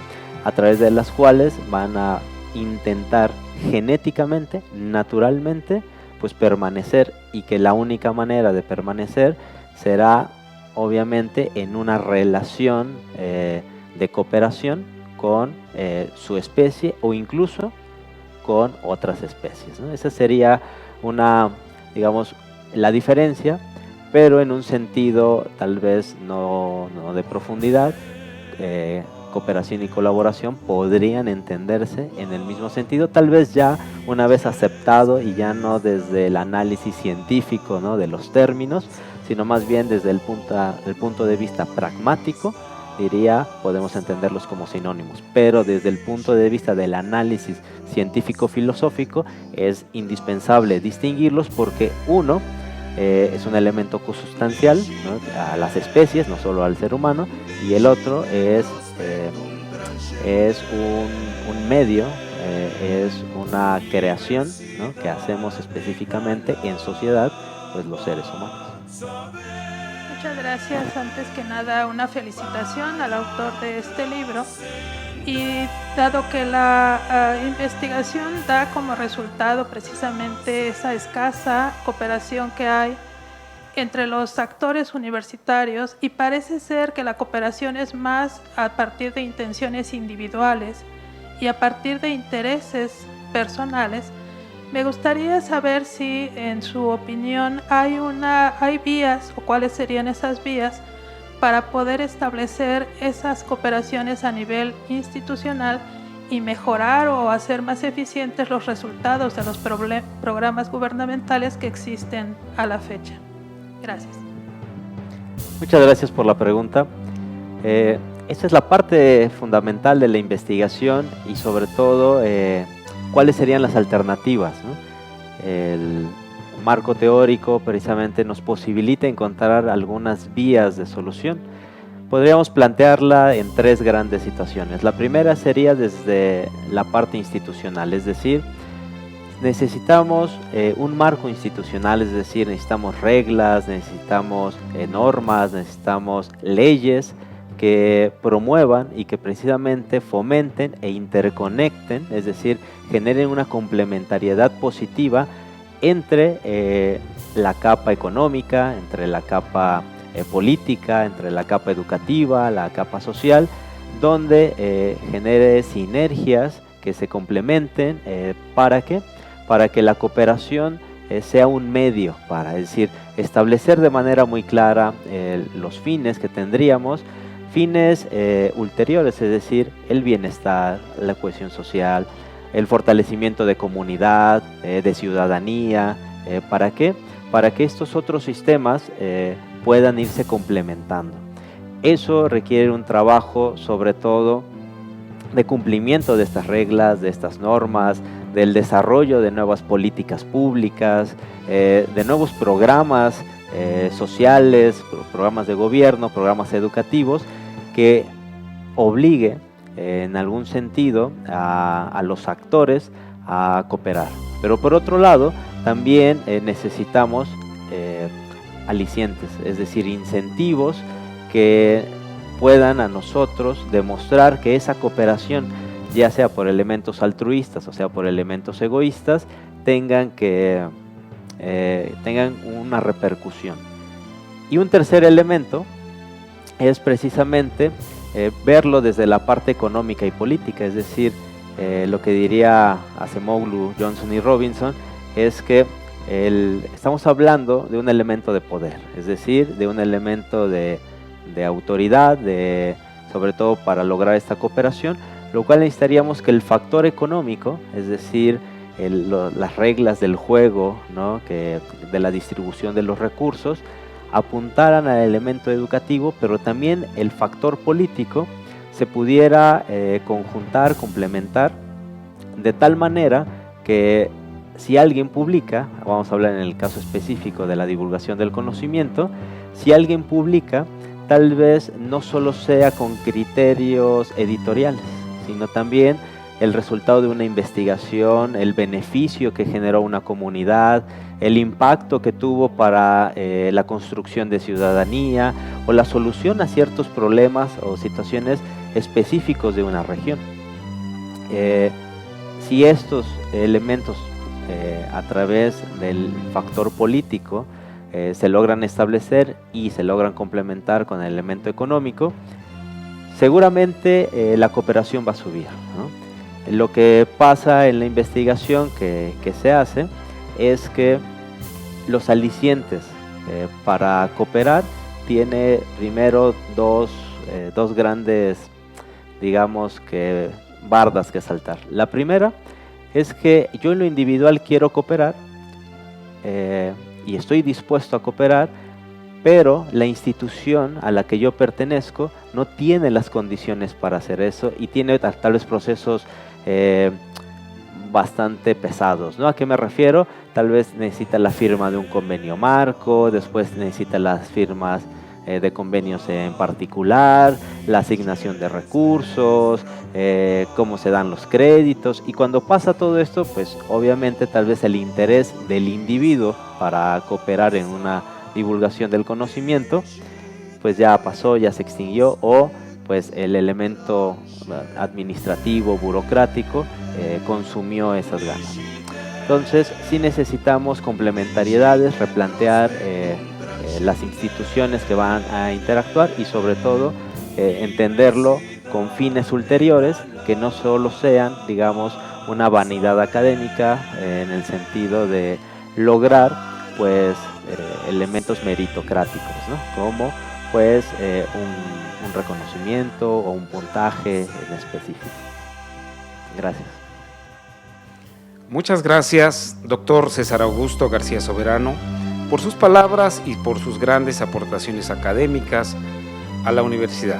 a través de las cuales van a intentar genéticamente, naturalmente, pues permanecer, y que la única manera de permanecer será obviamente en una relación de cooperación con su especie o incluso con otras especies, ¿no? Esa sería digamos, la diferencia, pero en un sentido tal vez no de profundidad. Cooperación y colaboración podrían entenderse en el mismo sentido, tal vez ya una vez aceptado y ya no desde el análisis científico, ¿no?, de los términos, sino más bien desde el punto de vista pragmático, podemos entenderlos como sinónimos, pero desde el punto de vista del análisis científico-filosófico es indispensable distinguirlos, porque uno es un elemento consustancial, ¿no?, a las especies, no solo al ser humano, y el otro es un medio, es una creación, ¿no?, que hacemos específicamente en sociedad, pues los seres humanos. Muchas gracias. Antes que nada, una felicitación al autor de este libro. Y dado que la investigación da como resultado precisamente esa escasa cooperación que hay entre los actores universitarios, y parece ser que la cooperación es más a partir de intenciones individuales y a partir de intereses personales, me gustaría saber si, en su opinión, hay vías, o cuáles serían esas vías para poder establecer esas cooperaciones a nivel institucional y mejorar o hacer más eficientes los resultados de los programas gubernamentales que existen a la fecha. Gracias. Muchas gracias por la pregunta. Esta es la parte fundamental de la investigación, y sobre todo cuáles serían las alternativas, ¿no? El marco teórico precisamente nos posibilita encontrar algunas vías de solución. Podríamos plantearla en tres grandes situaciones. La primera sería desde la parte institucional, es decir, necesitamos un marco institucional, es decir, necesitamos reglas, necesitamos normas, necesitamos leyes que promuevan y que precisamente fomenten e interconecten, es decir, generen una complementariedad positiva entre la capa económica, entre la capa política, entre la capa educativa, la capa social, donde genere sinergias que se complementen. ¿Para qué? Para que la cooperación sea un medio para, es decir, establecer de manera muy clara los fines que tendríamos, fines ulteriores, es decir, el bienestar, la cohesión social, el fortalecimiento de comunidad, de ciudadanía. ¿Para qué? Para que estos otros sistemas puedan irse complementando. Eso requiere un trabajo, sobre todo, de cumplimiento de estas reglas, de estas normas, del desarrollo de nuevas políticas públicas, de nuevos programas sociales, programas de gobierno, programas educativos, que obligue en algún sentido a los actores a cooperar. Pero por otro lado, también necesitamos alicientes, es decir, incentivos que puedan a nosotros demostrar que esa cooperación, ya sea por elementos altruistas o sea por elementos egoístas, tengan una repercusión. Y un tercer elemento es precisamente verlo desde la parte económica y política, es decir, lo que diría Acemoglu, Johnson y Robinson, es que estamos hablando de un elemento de poder, es decir, de un elemento de autoridad, sobre todo para lograr esta cooperación, lo cual necesitaríamos que el factor económico, es decir, las reglas del juego, ¿no?, de la distribución de los recursos, apuntaran al elemento educativo, pero también el factor político se pudiera conjuntar, complementar, de tal manera que si alguien publica, vamos a hablar en el caso específico de la divulgación del conocimiento, si alguien publica, tal vez no solo sea con criterios editoriales, sino también el resultado de una investigación, el beneficio que generó una comunidad, el impacto que tuvo para la construcción de ciudadanía o la solución a ciertos problemas o situaciones específicos de una región. Si estos elementos a través del factor político se logran establecer y se logran complementar con el elemento económico, seguramente la cooperación va a subir, ¿no? Lo que pasa en la investigación que se hace es que los alicientes para cooperar tiene primero dos grandes, digamos, que bardas que saltar. La primera es que yo en lo individual quiero cooperar y estoy dispuesto a cooperar, pero la institución a la que yo pertenezco no tiene las condiciones para hacer eso y tiene tal vez procesos bastante pesados, ¿no? ¿A qué me refiero? Tal vez necesita la firma de un convenio marco, después necesita las firmas de convenios en particular, la asignación de recursos, cómo se dan los créditos, y cuando pasa todo esto, pues obviamente tal vez el interés del individuo para cooperar en una divulgación del conocimiento, pues ya pasó, ya se extinguió, o pues el elemento administrativo, burocrático, consumió esas ganas. Entonces sí necesitamos complementariedades, replantear las instituciones que van a interactuar y sobre todo entenderlo con fines ulteriores que no solo sean, digamos, una vanidad académica en el sentido de lograr pues elementos meritocráticos, ¿no? Como pues un reconocimiento o un puntaje en específico. Gracias. Muchas gracias, doctor César Augusto García Soberano, por sus palabras y por sus grandes aportaciones académicas a la universidad.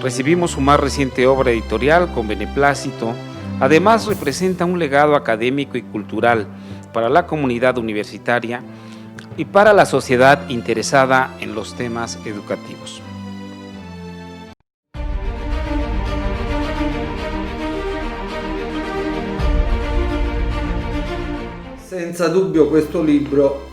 Recibimos su más reciente obra editorial con beneplácito. Además, representa un legado académico y cultural para la comunidad universitaria y para la sociedad interesada en los temas educativos. Senza dubbio questo libro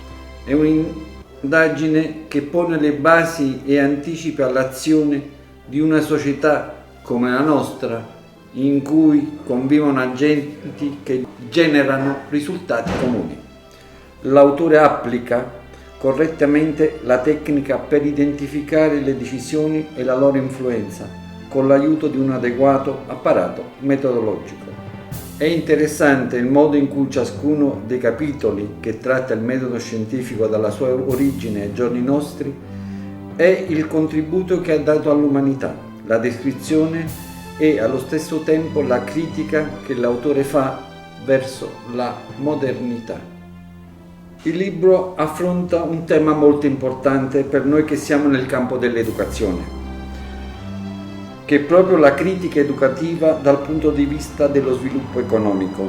è un'indagine che pone le basi e anticipa l'azione di una società come la nostra, in cui convivono agenti che generano risultati comuni. L'autore applica correttamente la tecnica per identificare le decisioni e la loro influenza, con l'aiuto di un adeguato apparato metodologico. È interessante il modo in cui ciascuno dei capitoli che tratta il metodo scientifico dalla sua origine ai giorni nostri è il contributo che ha dato all'umanità, la descrizione e allo stesso tempo la critica che l'autore fa verso la modernità. Il libro affronta un tema molto importante per noi che siamo nel campo dell'educazione, che è proprio la critica educativa dal punto di vista dello sviluppo economico,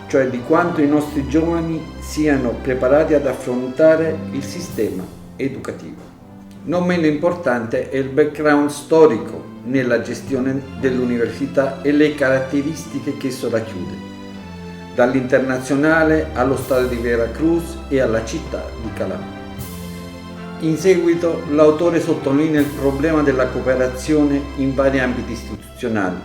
cioè di quanto i nostri giovani siano preparati ad affrontare il sistema educativo. Non meno importante è il background storico nella gestione dell'università e le caratteristiche che esso racchiude, dall'internazionale allo stato di Veracruz e alla città di Calama. In seguito l'autore sottolinea il problema della cooperazione in vari ambiti istituzionali,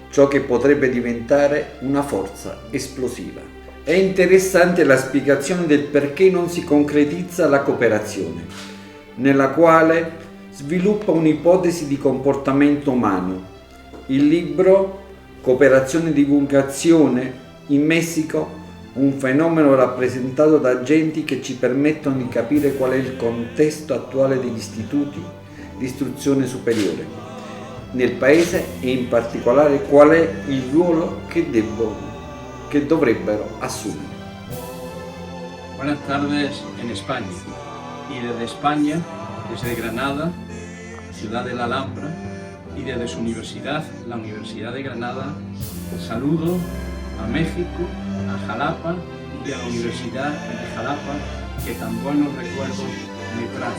ciò che potrebbe diventare una forza esplosiva. È interessante la spiegazione del perché non si concretizza la cooperazione, nella quale sviluppa un'ipotesi di comportamento umano. Il libro Cooperazione e divulgazione in Messico, un fenomeno rappresentato da agenti che ci permettono di capire qual è il contesto attuale degli istituti di istruzione superiore nel paese e in particolare qual è il ruolo che dovrebbero assumere. Buenas tardes en España. Y desde España, desde Granada, ciudad de la Alhambra, y desde su universidad, la Universidad de Granada, saludo a México, a Jalapa y a la Universidad de Jalapa, que tan buenos recuerdos me trae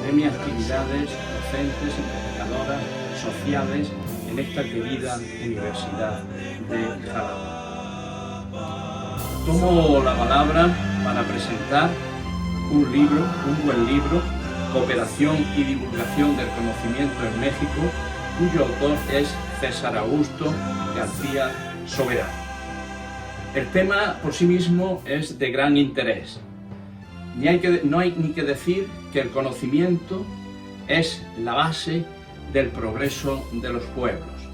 de mis actividades docentes, investigadoras, sociales en esta querida Universidad de Jalapa. Tomo la palabra para presentar un buen libro, Cooperación y divulgación del conocimiento en México, cuyo autor es César Augusto García Soberano. El tema por sí mismo es de gran interés. No hay ni que decir que el conocimiento es la base del progreso de los pueblos.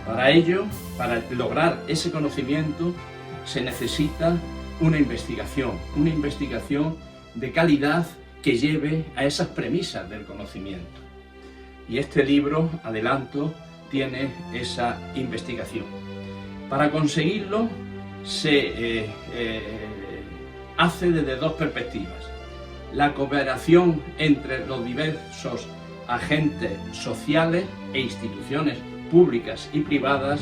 Para ello, para lograr ese conocimiento, se necesita una investigación de calidad que lleve a esas premisas del conocimiento. Y este libro, adelanto, tiene esa investigación. Para conseguirlo se hace desde dos perspectivas: la cooperación entre los diversos agentes sociales e instituciones públicas y privadas,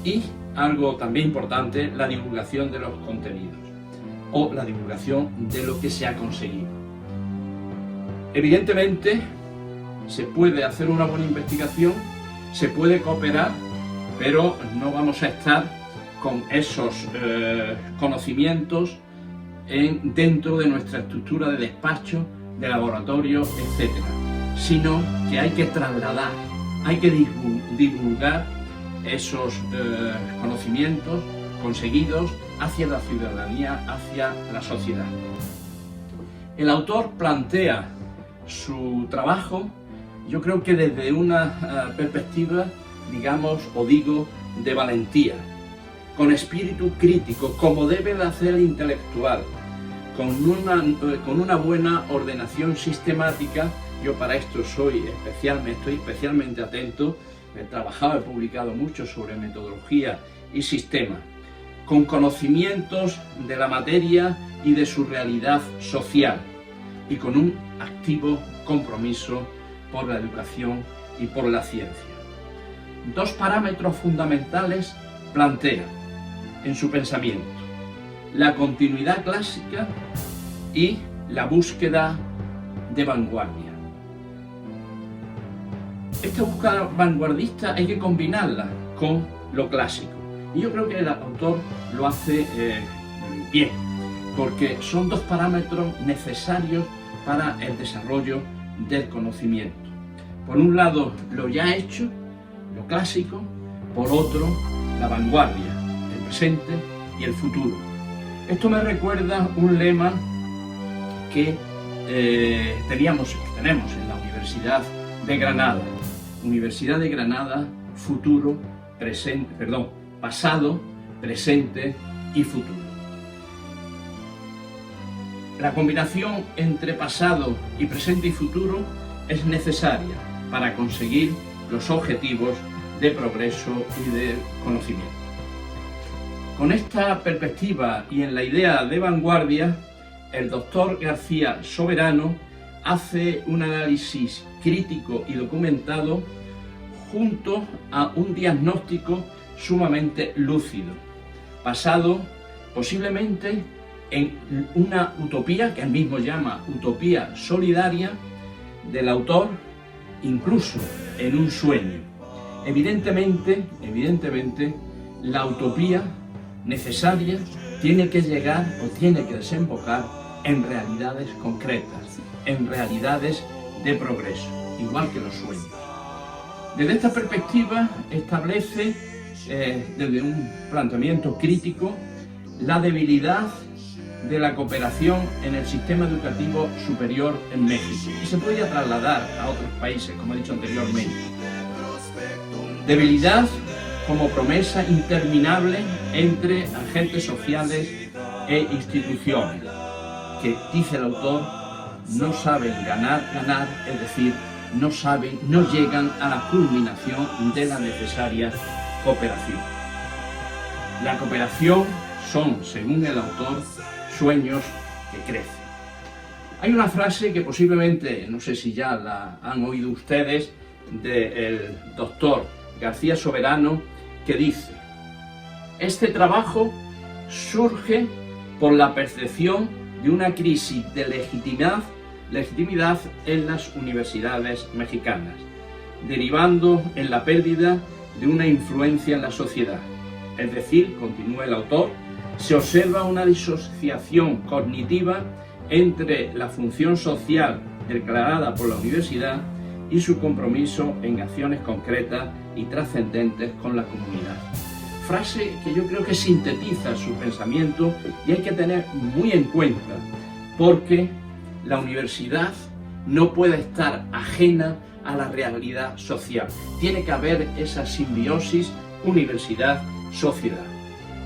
y algo también importante, la divulgación de los contenidos o la divulgación de lo que se ha conseguido. Evidentemente se puede hacer una buena investigación, se puede cooperar, pero no vamos a estar con esos conocimientos dentro de nuestra estructura de despacho, de laboratorio, etc. Sino que hay que trasladar, hay que divulgar esos conocimientos conseguidos hacia la ciudadanía, hacia la sociedad. El autor plantea su trabajo, yo creo que desde una perspectiva, digamos, o digo, de valentía, con espíritu crítico, como debe de hacer el intelectual, con una buena ordenación sistemática. Yo para esto estoy especialmente atento. He trabajado, he publicado mucho sobre metodología y sistema, con conocimientos de la materia y de su realidad social, y con un activo compromiso por la educación y por la ciencia. Dos parámetros fundamentales plantea en su pensamiento: la continuidad clásica y la búsqueda de vanguardia. Esta búsqueda vanguardista hay que combinarla con lo clásico, y yo creo que el autor lo hace bien, porque son dos parámetros necesarios para el desarrollo del conocimiento. Por un lado, lo ya hecho, lo clásico; por otro, la vanguardia, el presente y el futuro. Esto me recuerda un lema que tenemos en la Universidad de Granada. Universidad de Granada, futuro, pasado, presente y futuro. La combinación entre pasado y presente y futuro es necesaria para conseguir los objetivos de progreso y de conocimiento. Con esta perspectiva y en la idea de vanguardia, el doctor García Soberano hace un análisis crítico y documentado junto a un diagnóstico sumamente lúcido, basado posiblemente en una utopía que él mismo llama utopía solidaria del autor, incluso en un sueño. Evidentemente, la utopía necesaria tiene que llegar o tiene que desembocar en realidades concretas, en realidades de progreso, igual que los sueños. Desde esta perspectiva establece, desde un planteamiento crítico, la debilidad de la cooperación en el sistema educativo superior en México y se podría trasladar a otros países, como he dicho anteriormente. Debilidad como promesa interminable entre agentes sociales e instituciones, que, dice el autor, no saben ganar, es decir, no llegan a la culminación de la necesaria cooperación. La cooperación son, según el autor, sueños que crecen. Hay una frase que posiblemente, no sé si ya la han oído ustedes, del doctor García Soberano, que dice: este trabajo surge por la percepción de una crisis de legitimidad en las universidades mexicanas, derivando en la pérdida de una influencia en la sociedad. Es decir, continúa el autor, se observa una disociación cognitiva entre la función social declarada por la universidad y su compromiso en acciones concretas y trascendentes con la comunidad. Frase que yo creo que sintetiza su pensamiento y hay que tener muy en cuenta, porque la universidad no puede estar ajena a la realidad social. Tiene que haber esa simbiosis universidad-sociedad.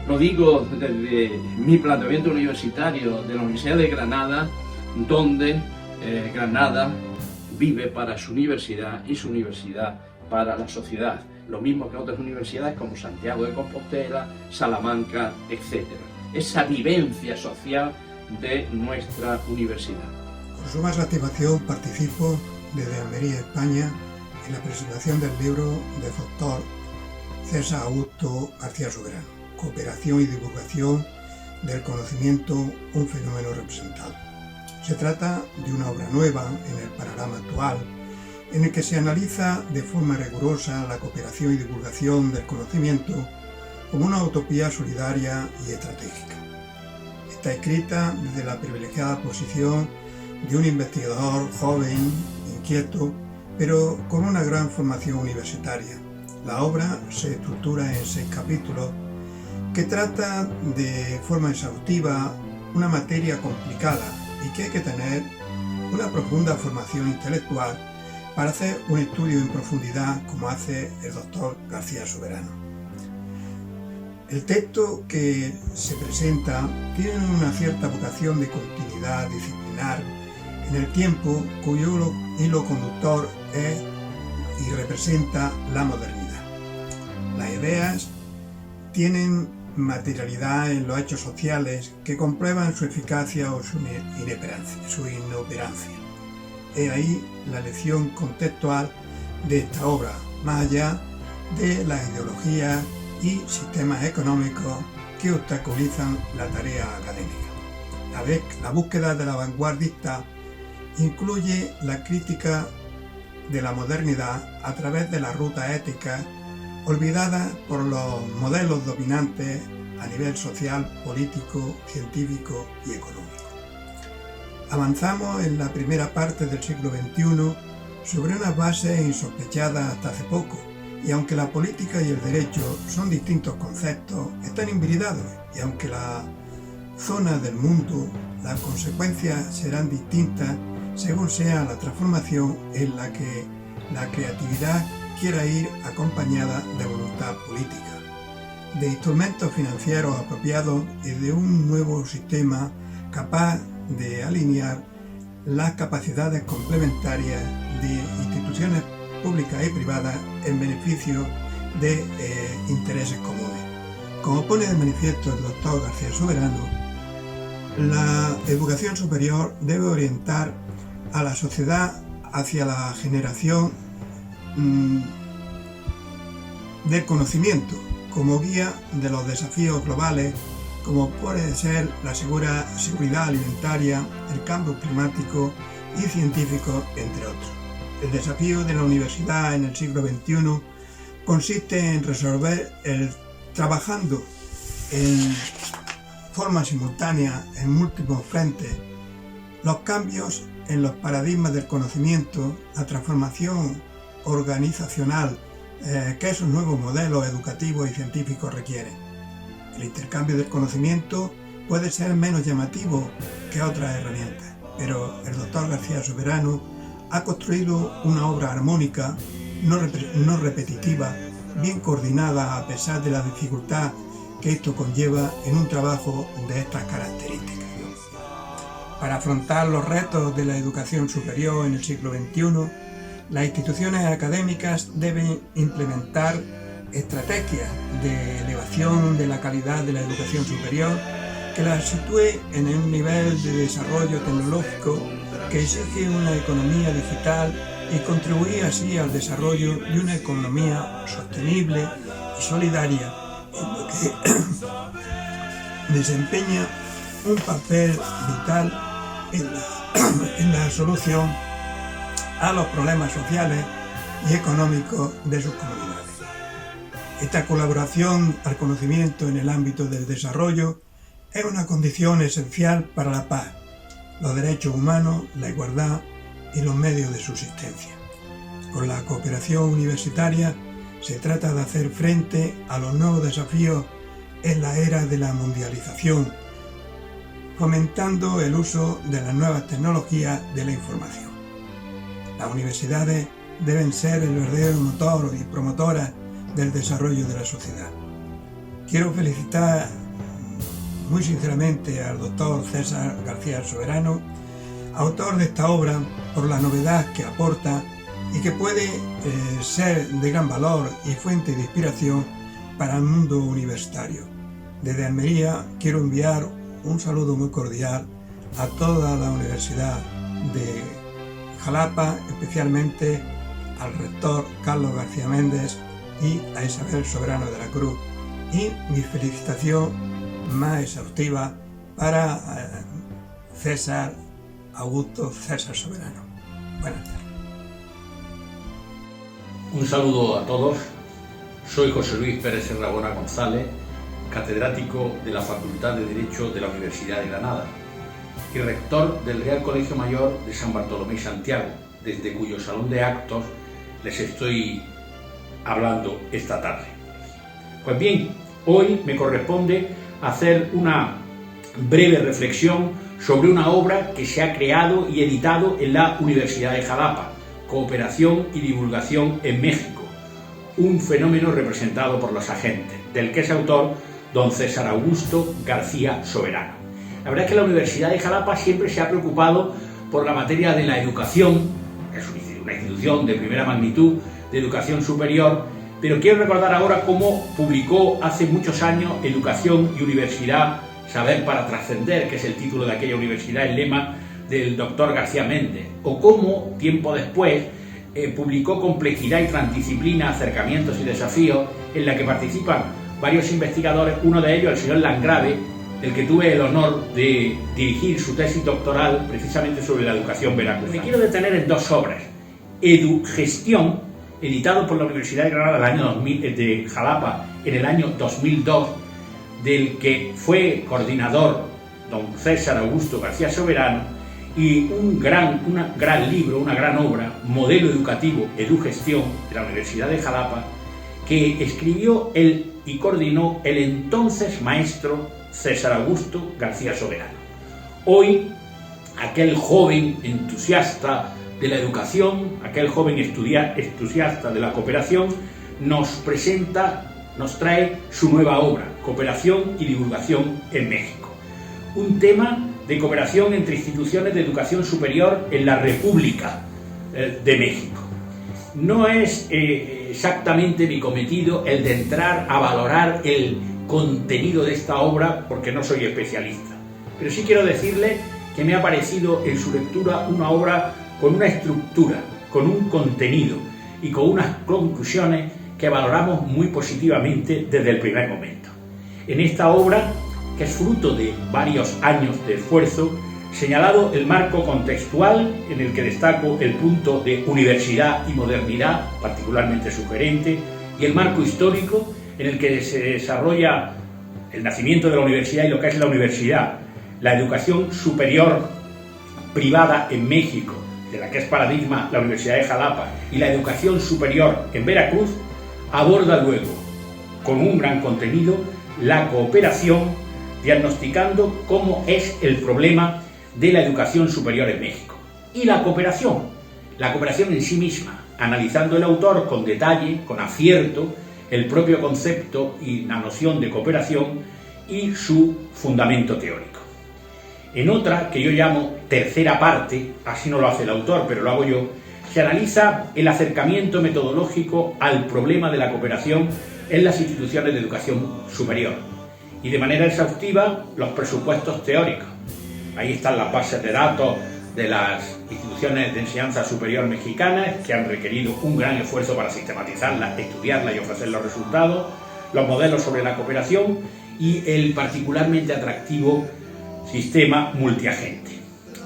Lo digo desde mi planteamiento universitario de la Universidad de Granada, donde Granada vive para su universidad y su universidad para la sociedad. Lo mismo que otras universidades como Santiago de Compostela, Salamanca, etc. Esa vivencia social de nuestra universidad. Con suma satisfacción participo desde Almería, España, en la presentación del libro del doctor César Augusto García Soberano, Cooperación y divulgación del conocimiento, un fenómeno representado. Se trata de una obra nueva en el panorama actual, en el que se analiza de forma rigurosa la cooperación y divulgación del conocimiento como una utopía solidaria y estratégica. Está escrita desde la privilegiada posición de un investigador joven, inquieto, pero con una gran formación universitaria. La obra se estructura en 6 capítulos que trata de forma exhaustiva una materia complicada y que hay que tener una profunda formación intelectual para hacer un estudio en profundidad como hace el doctor García Soberano. El texto que se presenta tiene una cierta vocación de continuidad disciplinar en el tiempo, cuyo hilo conductor es y representa la modernidad. Las ideas tienen materialidad en los hechos sociales que comprueban su eficacia o su inoperancia. He ahí la lección contextual de esta obra, más allá de las ideologías y sistemas económicos que obstaculizan la tarea académica. La búsqueda de la vanguardista incluye la crítica de la modernidad a través de la ruta ética olvidada por los modelos dominantes a nivel social, político, científico y económico. Avanzamos en la primera parte del siglo XXI sobre unas bases insospechadas hasta hace poco, y aunque la política y el derecho son distintos conceptos, están hibridados, y aunque la zona del mundo, las consecuencias serán distintas según sea la transformación en la que la creatividad quiera ir acompañada de voluntad política, de instrumentos financieros apropiados y de un nuevo sistema capaz de alinear las capacidades complementarias de instituciones públicas y privadas en beneficio de intereses comunes. Como pone de manifiesto el doctor García Soberano, la educación superior debe orientar a la sociedad hacia la generación del conocimiento como guía de los desafíos globales, como puede ser la seguridad alimentaria, el cambio climático y científico, entre otros. El desafío de la universidad en el siglo XXI consiste en resolver, trabajando en forma simultánea en múltiples frentes, los cambios en los paradigmas del conocimiento, la transformación organizacional que esos nuevos modelos educativos y científicos requieren. El intercambio del conocimiento puede ser menos llamativo que otras herramientas, pero el doctor García Soberano ha construido una obra armónica, no repetitiva, bien coordinada a pesar de la dificultad que esto conlleva en un trabajo de estas características. Para afrontar los retos de la educación superior en el siglo XXI, las instituciones académicas deben implementar estrategias de elevación de la calidad de la educación superior que la sitúe en un nivel de desarrollo tecnológico que exige una economía digital y contribuir así al desarrollo de una economía sostenible y solidaria, en lo que desempeña un papel vital en la solución a los problemas sociales y económicos de sus comunidades. Esta colaboración al conocimiento en el ámbito del desarrollo es una condición esencial para la paz, los derechos humanos, la igualdad y los medios de subsistencia. Con la cooperación universitaria se trata de hacer frente a los nuevos desafíos en la era de la mundialización, fomentando el uso de las nuevas tecnologías de la información. Las universidades deben ser el verdadero motor y promotoras del desarrollo de la sociedad. Quiero felicitar muy sinceramente al doctor César García Soberano, autor de esta obra, por la novedad que aporta y que puede ser de gran valor y fuente de inspiración para el mundo universitario. Desde Almería quiero enviar un saludo muy cordial a toda la Universidad de Jalapa, especialmente al rector Carlos García Méndez y a Isabel Soberano de la Cruz, y mi felicitación más exhaustiva para César Augusto César Soberano. Buenas tardes. Un saludo a todos. Soy José Luis Pérez Serrabona González, catedrático de la Facultad de Derecho de la Universidad de Granada y rector del Real Colegio Mayor de San Bartolomé y Santiago, desde cuyo salón de actos les estoy hablando esta tarde. Pues bien, hoy me corresponde hacer una breve reflexión sobre una obra que se ha creado y editado en la Universidad de Jalapa, Cooperación y Divulgación en México, un fenómeno representado por los agentes, del que es autor don César Augusto García Soberano. La verdad es que la Universidad de Jalapa siempre se ha preocupado por la materia de la educación, es una institución de primera magnitud de educación superior, pero quiero recordar ahora cómo publicó hace muchos años Educación y Universidad, Saber para Trascender, que es el título de aquella universidad, el lema del doctor García Méndez, o cómo, tiempo después, publicó Complejidad y Transdisciplina, Acercamientos y Desafíos, en la que participan varios investigadores, uno de ellos el señor Landgrave, del que tuve el honor de dirigir su tesis doctoral precisamente sobre la educación veracruzana. Me quiero detener en dos obras: Edugestión, editado por la Universidad de Granada de Jalapa en el año 2002, del que fue coordinador don César Augusto García Soberano, y un gran libro, una gran obra, Modelo Educativo, Edugestión, de la Universidad de Jalapa, que escribió y coordinó el entonces maestro César Augusto García Soberano. Hoy, aquel joven entusiasta de la educación, aquel joven entusiasta de la cooperación, nos trae su nueva obra, Cooperación y Divulgación en México. Un tema de cooperación entre instituciones de educación superior en la República de México. No es exactamente mi cometido el de entrar a valorar el contenido de esta obra, porque no soy especialista, pero sí quiero decirle que me ha parecido en su lectura una obra con una estructura, con un contenido y con unas conclusiones que valoramos muy positivamente desde el primer momento. En esta obra, que es fruto de varios años de esfuerzo, señalado el marco contextual, en el que destaco el punto de universidad y modernidad, particularmente sugerente, y el marco histórico, en el que se desarrolla el nacimiento de la universidad y lo que es la universidad, la educación superior privada en México, de la que es paradigma la Universidad de Jalapa, y la educación superior en Veracruz, aborda luego, con un gran contenido, la cooperación, diagnosticando cómo es el problema de la educación superior en México. Y la cooperación en sí misma, analizando el autor con detalle, con acierto, el propio concepto y la noción de cooperación y su fundamento teórico. En otra, que yo llamo tercera parte, así no lo hace el autor, pero lo hago yo, se analiza el acercamiento metodológico al problema de la cooperación en las instituciones de educación superior y de manera exhaustiva los presupuestos teóricos. Ahí están las bases de datos de las instituciones de enseñanza superior mexicanas, que han requerido un gran esfuerzo para sistematizarlas, estudiarlas y ofrecer los resultados, los modelos sobre la cooperación y el particularmente atractivo sistema multiagente.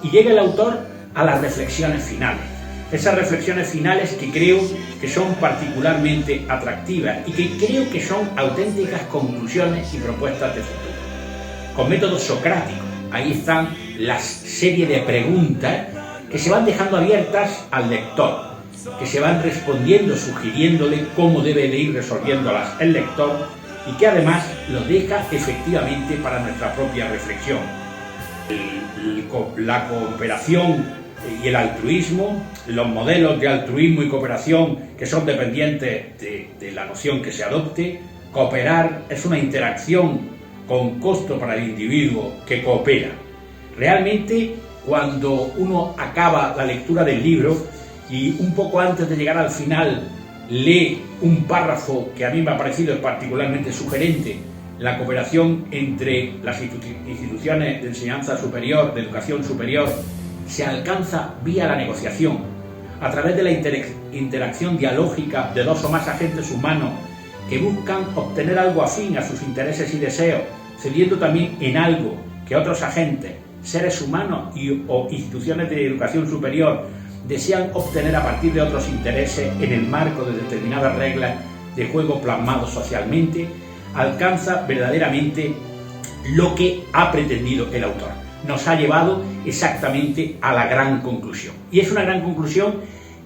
Y llega el autor a las reflexiones finales. Esas reflexiones finales que creo que son particularmente atractivas y que creo que son auténticas conclusiones y propuestas de futuro. Con método socrático, ahí están las serie de preguntas que se van dejando abiertas al lector, que se van respondiendo, sugiriéndole cómo debe de ir resolviéndolas el lector y que además los deja efectivamente para nuestra propia reflexión. La cooperación y el altruismo, los modelos de altruismo y cooperación que son dependientes de la noción que se adopte. Cooperar es una interacción con costo para el individuo que coopera. Realmente, cuando uno acaba la lectura del libro y un poco antes de llegar al final lee un párrafo que a mí me ha parecido particularmente sugerente, la cooperación entre las instituciones de enseñanza superior, de educación superior, se alcanza vía la negociación, a través de la interacción dialógica de dos o más agentes humanos que buscan obtener algo afín a sus intereses y deseos, cediendo también en algo que otros agentes, seres humanos o instituciones de educación superior desean obtener a partir de otros intereses en el marco de determinadas reglas de juego plasmados socialmente, alcanza verdaderamente lo que ha pretendido el autor. Nos ha llevado exactamente a la gran conclusión. Y es una gran conclusión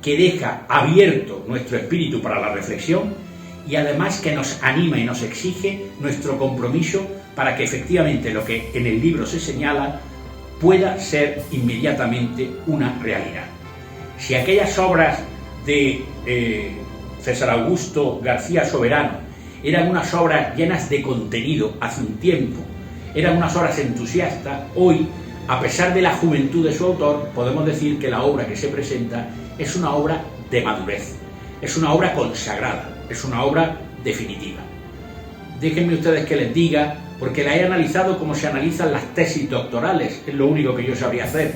que deja abierto nuestro espíritu para la reflexión y además que nos anima y nos exige nuestro compromiso para que efectivamente lo que en el libro se señala pueda ser inmediatamente una realidad. Si aquellas obras de César Augusto García Soberano eran unas obras llenas de contenido hace un tiempo, eran unas obras entusiastas, hoy, a pesar de la juventud de su autor, podemos decir que la obra que se presenta es una obra de madurez, es una obra consagrada, es una obra definitiva. Déjenme ustedes que les diga, porque la he analizado como se analizan las tesis doctorales, es lo único que yo sabría hacer,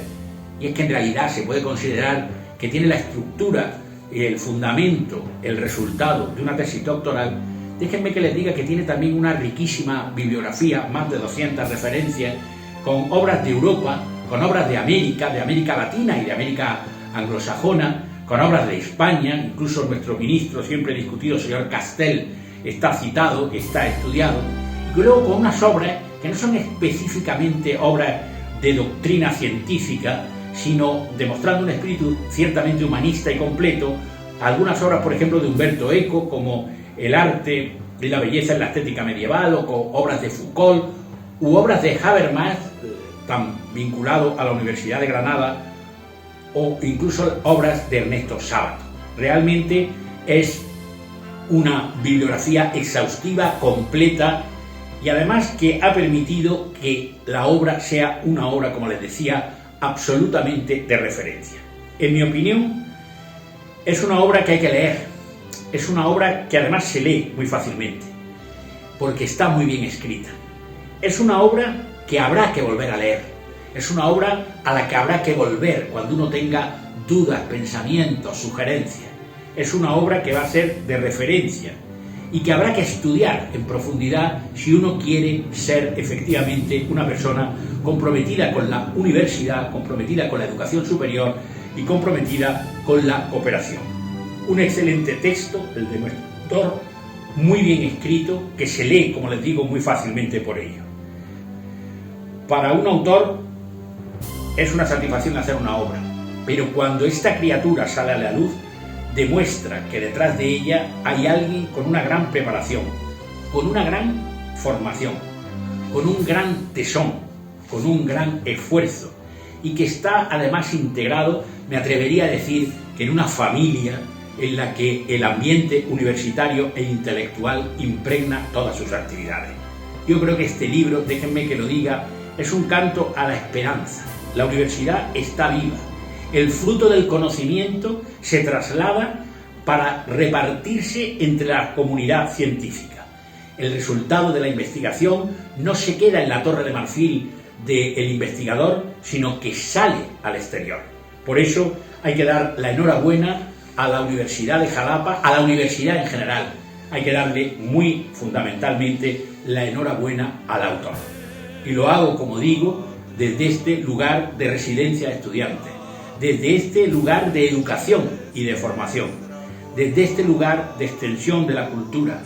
y es que en realidad se puede considerar que tiene la estructura, el fundamento, el resultado de una tesis doctoral. Déjenme que les diga que tiene también una riquísima bibliografía, más de 200 referencias, con obras de Europa, con obras de América Latina y de América anglosajona, con obras de España, incluso nuestro ministro siempre discutido, señor Castel, está citado, está estudiado, y luego con unas obras que no son específicamente obras de doctrina científica, sino demostrando un espíritu ciertamente humanista y completo, algunas obras, por ejemplo, de Humberto Eco, como El arte y la belleza en la estética medieval, o con obras de Foucault, u obras de Habermas, tan vinculado a la Universidad de Granada, o incluso obras de Ernesto Sábato. Realmente es una bibliografía exhaustiva, completa, y además que ha permitido que la obra sea una obra, como les decía, absolutamente de referencia. En mi opinión, es una obra que hay que leer, es una obra que además se lee muy fácilmente, porque está muy bien escrita. Es una obra que habrá que volver a leer, es una obra a la que habrá que volver cuando uno tenga dudas, pensamientos, sugerencias. Es una obra que va a ser de referencia y que habrá que estudiar en profundidad si uno quiere ser efectivamente una persona comprometida con la universidad, comprometida con la educación superior y comprometida con la cooperación. Un excelente texto, el de nuestro autor, muy bien escrito, que se lee, como les digo, muy fácilmente por ello. Para un autor es una satisfacción hacer una obra, pero cuando esta criatura sale a la luz, demuestra que detrás de ella hay alguien con una gran preparación, con una gran formación, con un gran tesón, con un gran esfuerzo, y que está además integrado, me atrevería a decir, que en una familia en la que el ambiente universitario e intelectual impregna todas sus actividades. Yo creo que este libro, déjenme que lo diga, es un canto a la esperanza. La universidad está viva. El fruto del conocimiento se traslada para repartirse entre la comunidad científica. El resultado de la investigación no se queda en la torre de marfil del investigador, sino que sale al exterior. Por eso hay que dar la enhorabuena a la Universidad de Jalapa, a la universidad en general. Hay que darle muy fundamentalmente la enhorabuena al autor. Y lo hago, como digo, desde este lugar de residencia de estudiantes, desde este lugar de educación y de formación, desde este lugar de extensión de la cultura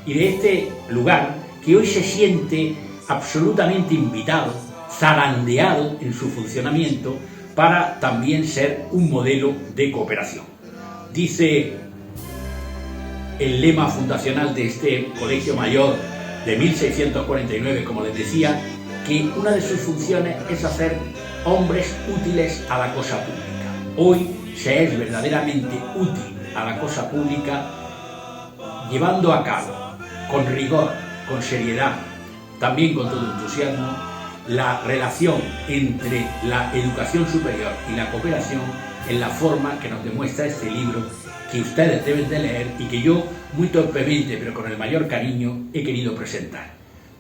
y de este lugar que hoy se siente absolutamente invitado, zarandeado en su funcionamiento para también ser un modelo de cooperación. Dice el lema fundacional de este colegio mayor de 1649, como les decía, que una de sus funciones es hacer hombres útiles a la cosa pública. Hoy se es verdaderamente útil a la cosa pública llevando a cabo con rigor, con seriedad, también con todo entusiasmo, la relación entre la educación superior y la cooperación en la forma que nos demuestra este libro, que ustedes deben de leer y que yo, muy torpemente, pero con el mayor cariño, he querido presentar.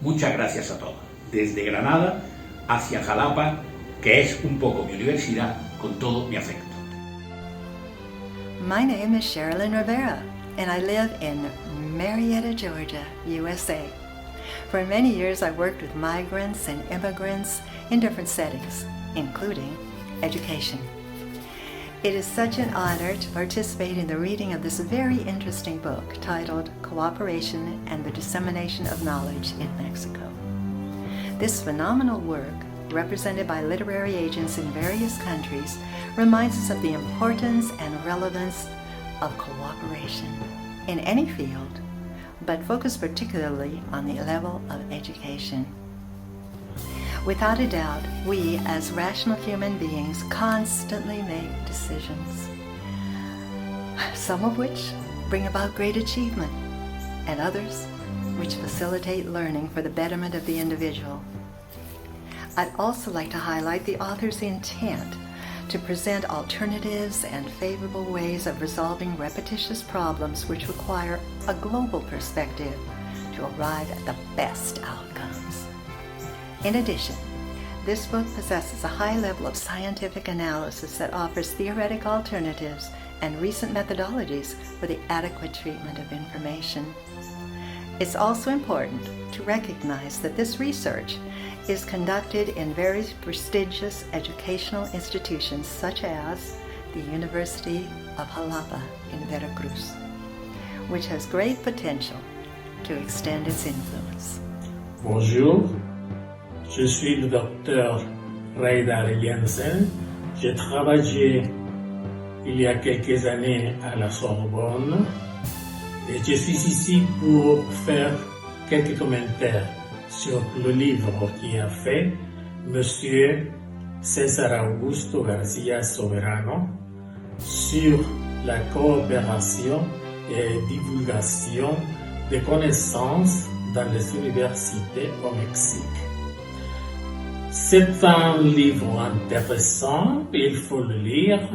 Muchas gracias a todos. Desde Granada hacia Jalapa, que es un poco mi universidad, con todo mi afecto. My name is Sherilyn Rivera, and I live in Marietta, Georgia, USA. For many years, I worked with migrants and immigrants in different settings, including education. It is such an honor to participate in the reading of this very interesting book titled Cooperation and the Dissemination of Knowledge in Mexico. This phenomenal work, represented by literary agents in various countries, reminds us of the importance and relevance of cooperation in any field, but focused particularly on the level of education. Without a doubt, we as rational human beings constantly make decisions, some of which bring about great achievement, and others which facilitate learning for the betterment of the individual. I'd also like to highlight the author's intent to present alternatives and favorable ways of resolving repetitious problems which require a global perspective to arrive at the best outcomes. In addition, this book possesses a high level of scientific analysis that offers theoretic alternatives and recent methodologies for the adequate treatment of information. It's also important to recognize that this research is conducted in very prestigious educational institutions such as the University of Jalapa in Veracruz, which has great potential to extend its influence. Bonjour, je suis le docteur Reidar Jensen. J'ai travaillé il y a quelques années à la Sorbonne et je suis ici pour faire quelques commentaires sur le livre qui a fait Monsieur César Augusto García Soberano sur la coopération et divulgation des connaissances dans les universités au Mexique. C'est un livre intéressant, il faut le lire,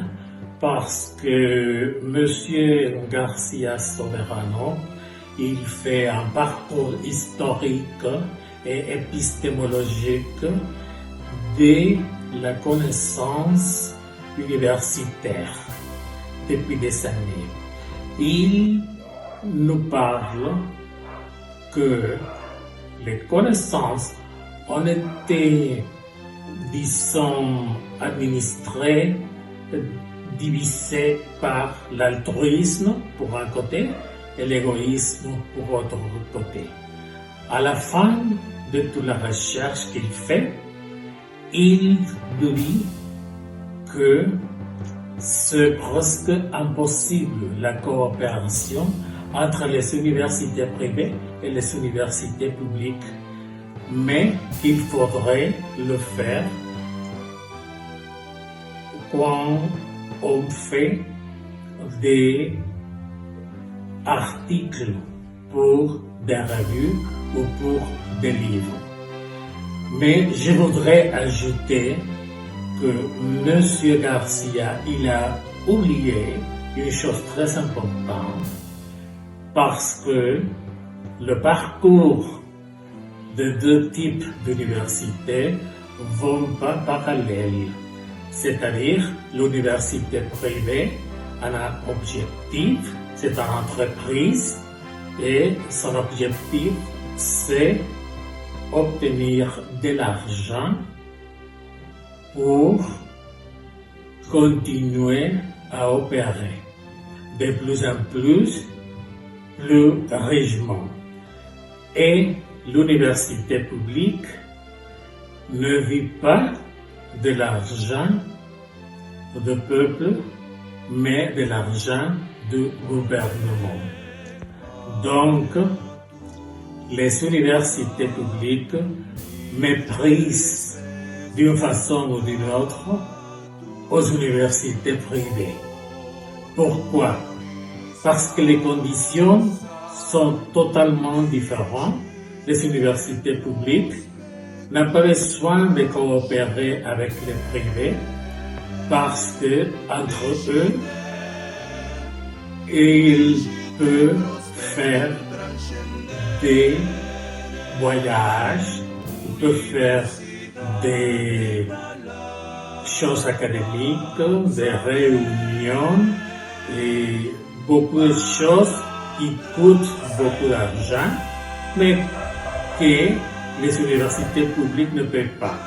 parce que M. García Soberano, il fait un parcours historique et épistémologique de la connaissance universitaire depuis des années. Il nous parle que les connaissances ont été, disons, administrées, divisées par l'altruisme pour un côté et l'égoïsme pour l'autre côté. À la fin de toute la recherche qu'il fait, il dit que c'est presque impossible la coopération entre les universités privées et les universités publiques, mais qu'il faudrait le faire quand on fait des articles pour des revues ou pour des livres. Mais je voudrais ajouter que M. Garcia, il a oublié une chose très importante, parce que le parcours de deux types d'universités vont pas parallèles. C'est-à-dire, l'université privée a un objectif, c'est une entreprise, et son objectif, c'est obtenir de l'argent pour continuer à opérer de plus en plus richement. Et l'université publique ne vit pas de l'argent du peuple, mais de l'argent du gouvernement. Donc, les universités publiques méprisent d'une façon ou d'une autre aux universités privées. Pourquoi? Parce que les conditions sont totalement différentes. Les universités publiques n'ont pas besoin de coopérer avec les privés parce que entre eux, ils peuvent faire des voyages, ils peuvent faire des choses académiques, des réunions et beaucoup de choses qui coûtent beaucoup d'argent, mais que les universités publiques ne paient pas.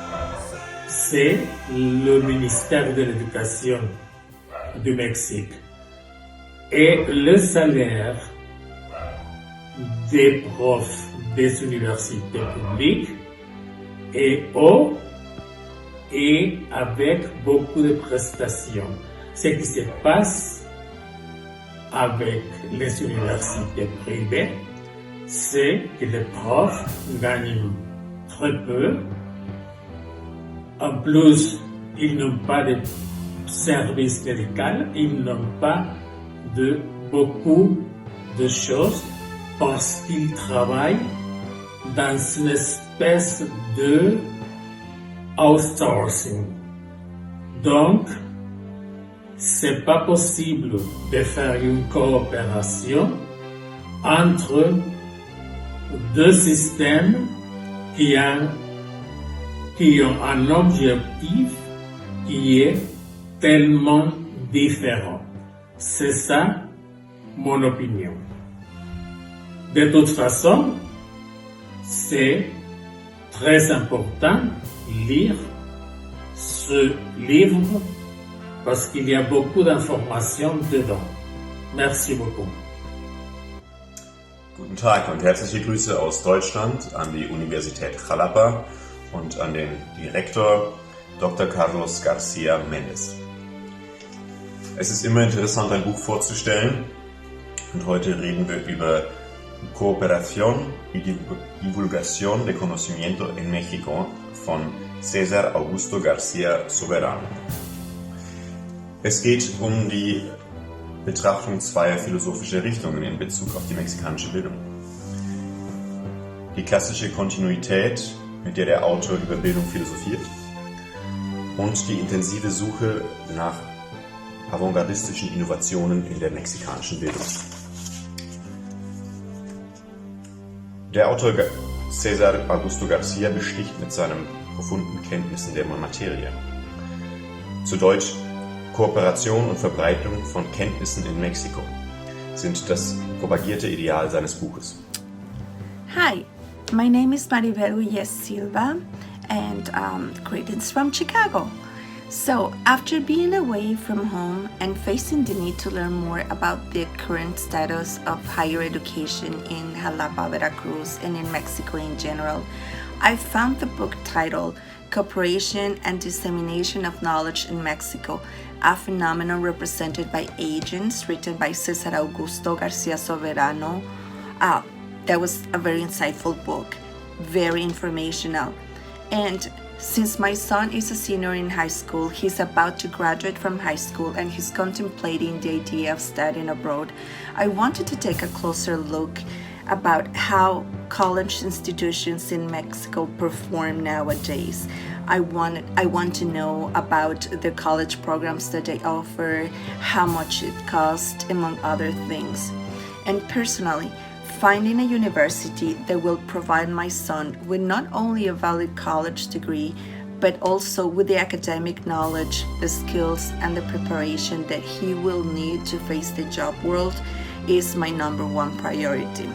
C'est le ministère de l'Éducation du Mexique. Et le salaire des profs des universités publiques est haut et avec beaucoup de prestations. Ce qui se passe avec les universités privées, c'est que les profs gagnent très peu. En plus, ils n'ont pas de service médical, ils n'ont pas de beaucoup de choses parce qu'ils travaillent dans une espèce de outsourcing. Donc, c'est pas possible de faire une coopération entre deux systèmes qui ont un objectif qui est tellement différent. C'est ça mon opinion. De toute façon, c'est très important de lire ce livre parce qu'il y a beaucoup d'informations dedans. Merci beaucoup. Guten Tag und herzliche Grüße aus Deutschland an die Universität Jalapa und an den Direktor Dr. Carlos García Méndez. Es ist immer interessant, ein Buch vorzustellen und heute reden wir über Cooperación y Divulgación de Conocimiento en México von César Augusto García Soberano. Es geht um die Betrachtung zweier philosophischer Richtungen in Bezug auf die mexikanische Bildung. die klassische Kontinuität, mit der der Autor über Bildung philosophiert, und die intensive Suche nach avantgardistischen Innovationen in der mexikanischen Bildung. Der Autor César Augusto García besticht mit seinen profunden Kenntnissen der Materie. Zu Deutsch: Kooperation und Verbreitung von Kenntnissen in Mexiko sind das propagierte Ideal seines Buches. Hi, my name is Maribel Uyes Silva, and greetings from Chicago. So, after being away from home and facing the need to learn more about the current status of higher education in Jalapa, Veracruz, and in Mexico in general, I found the book titled Cooperation and Dissemination of Knowledge in Mexico, a phenomenon represented by agents, written by César Augusto García Soberano. That was a very insightful book, very informational. And since my son is a senior in high school, he's about to graduate from high school and he's contemplating the idea of studying abroad, I wanted to take a closer look about how college institutions in Mexico perform nowadays. I want to know about the college programs that they offer, how much it costs, among other things. And personally, finding a university that will provide my son with not only a valid college degree, but also with the academic knowledge, the skills, and the preparation that he will need to face the job world is my number one priority.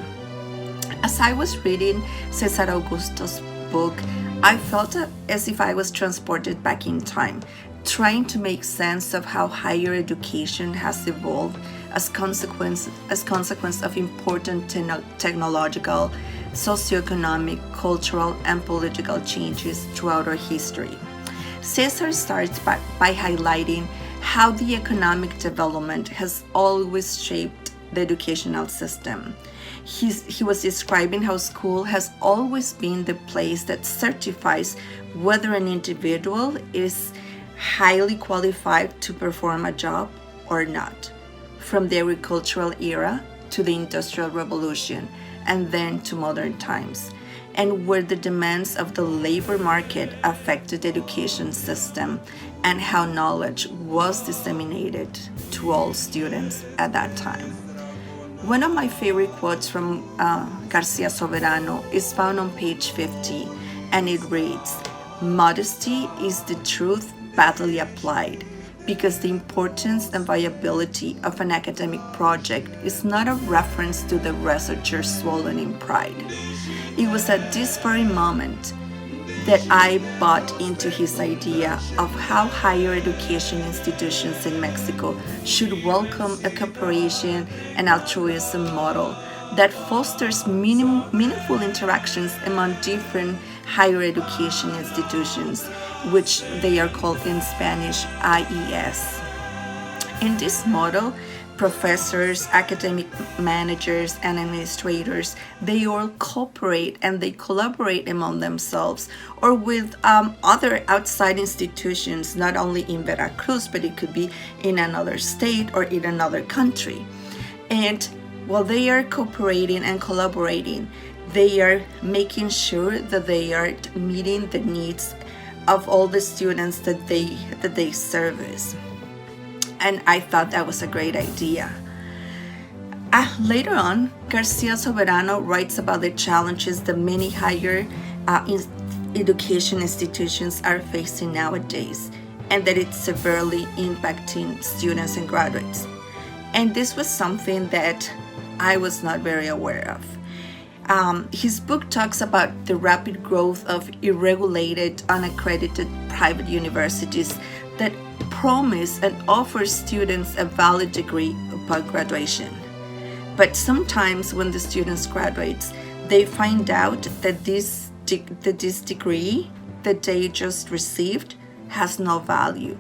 As I was reading César Augusto's book, I felt as if I was transported back in time, trying to make sense of how higher education has evolved as consequence of important technological, socioeconomic, cultural, and political changes throughout our history. César starts by highlighting how the economic development has always shaped the educational system. He was describing how school has always been the place that certifies whether an individual is highly qualified to perform a job or not, from the agricultural era to the Industrial Revolution and then to modern times, and where the demands of the labor market affected the education system and how knowledge was disseminated to all students at that time. One of my favorite quotes from García Soberano is found on page 50, and it reads, "Modesty is the truth badly applied, because the importance and viability of an academic project is not a reference to the researcher swollen in pride." It was at this very moment that I bought into his idea of how higher education institutions in Mexico should welcome a cooperation and altruism model that fosters meaningful interactions among different higher education institutions, which they are called in Spanish IES. In this model, professors, academic managers, and administrators, they all cooperate and they collaborate among themselves or with other outside institutions, not only in Veracruz, but it could be in another state or in another country. And while they are cooperating and collaborating, they are making sure that they are meeting the needs of all the students that they service. And I thought that was a great idea. Later on, García Soberano writes about the challenges that many higher education institutions are facing nowadays, and that it's severely impacting students and graduates. And this was something that I was not very aware of. His book talks about the rapid growth of irregulated, unaccredited private universities that promise and offer students a valid degree upon graduation. But sometimes when the students graduate, they find out that this degree that they just received has no value.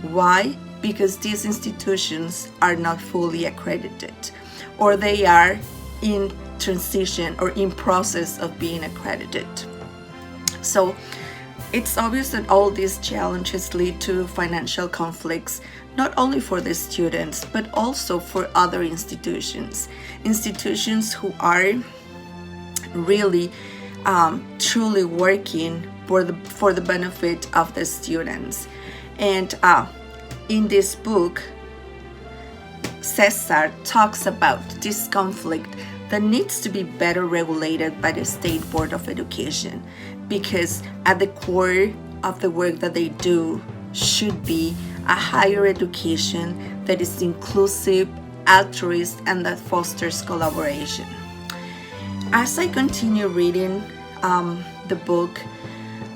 Why? Because these institutions are not fully accredited, or they are in transition or in process of being accredited. So it's obvious that all these challenges lead to financial conflicts, not only for the students, but also for other institutions who are really truly working for the benefit of the students. And in this book, Cesar talks about this conflict that needs to be better regulated by the State Board of Education, because at the core of the work that they do should be a higher education that is inclusive, altruist, and that fosters collaboration. As I continue reading the book,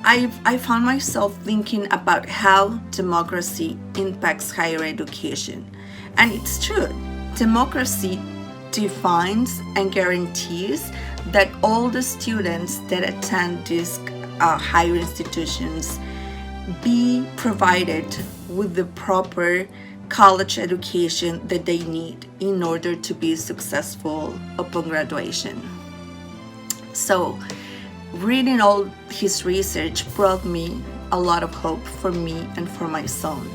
I found myself thinking about how democracy impacts higher education. And it's true, democracy defines and guarantees that all the students that attend these higher institutions be provided with the proper college education that they need in order to be successful upon graduation. So, reading all his research brought me a lot of hope for me and for my son,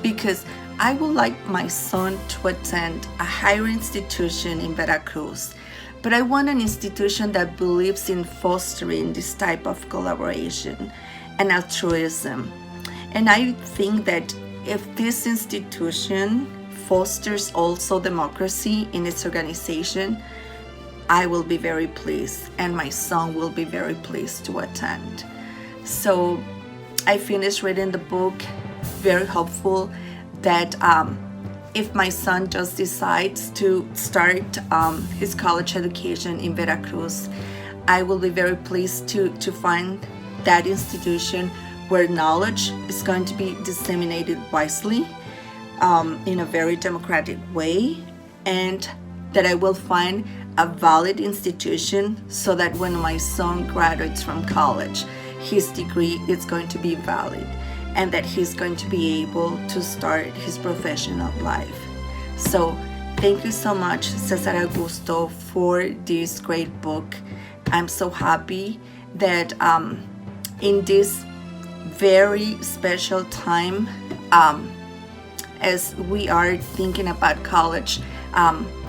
because I would like my son to attend a higher institution in Veracruz, but I want an institution that believes in fostering this type of collaboration and altruism. And I think that if this institution fosters also democracy in its organization, I will be very pleased, and my son will be very pleased to attend. So I finished reading the book, very hopeful that if my son just decides to start his college education in Veracruz, I will be very pleased to find that institution where knowledge is going to be disseminated wisely in a very democratic way, and that I will find a valid institution so that when my son graduates from college, his degree is going to be valid and that he's going to be able to start his professional life. So thank you so much, Cesar Augusto, for this great book. I'm so happy that in this very special time, as we are thinking about college,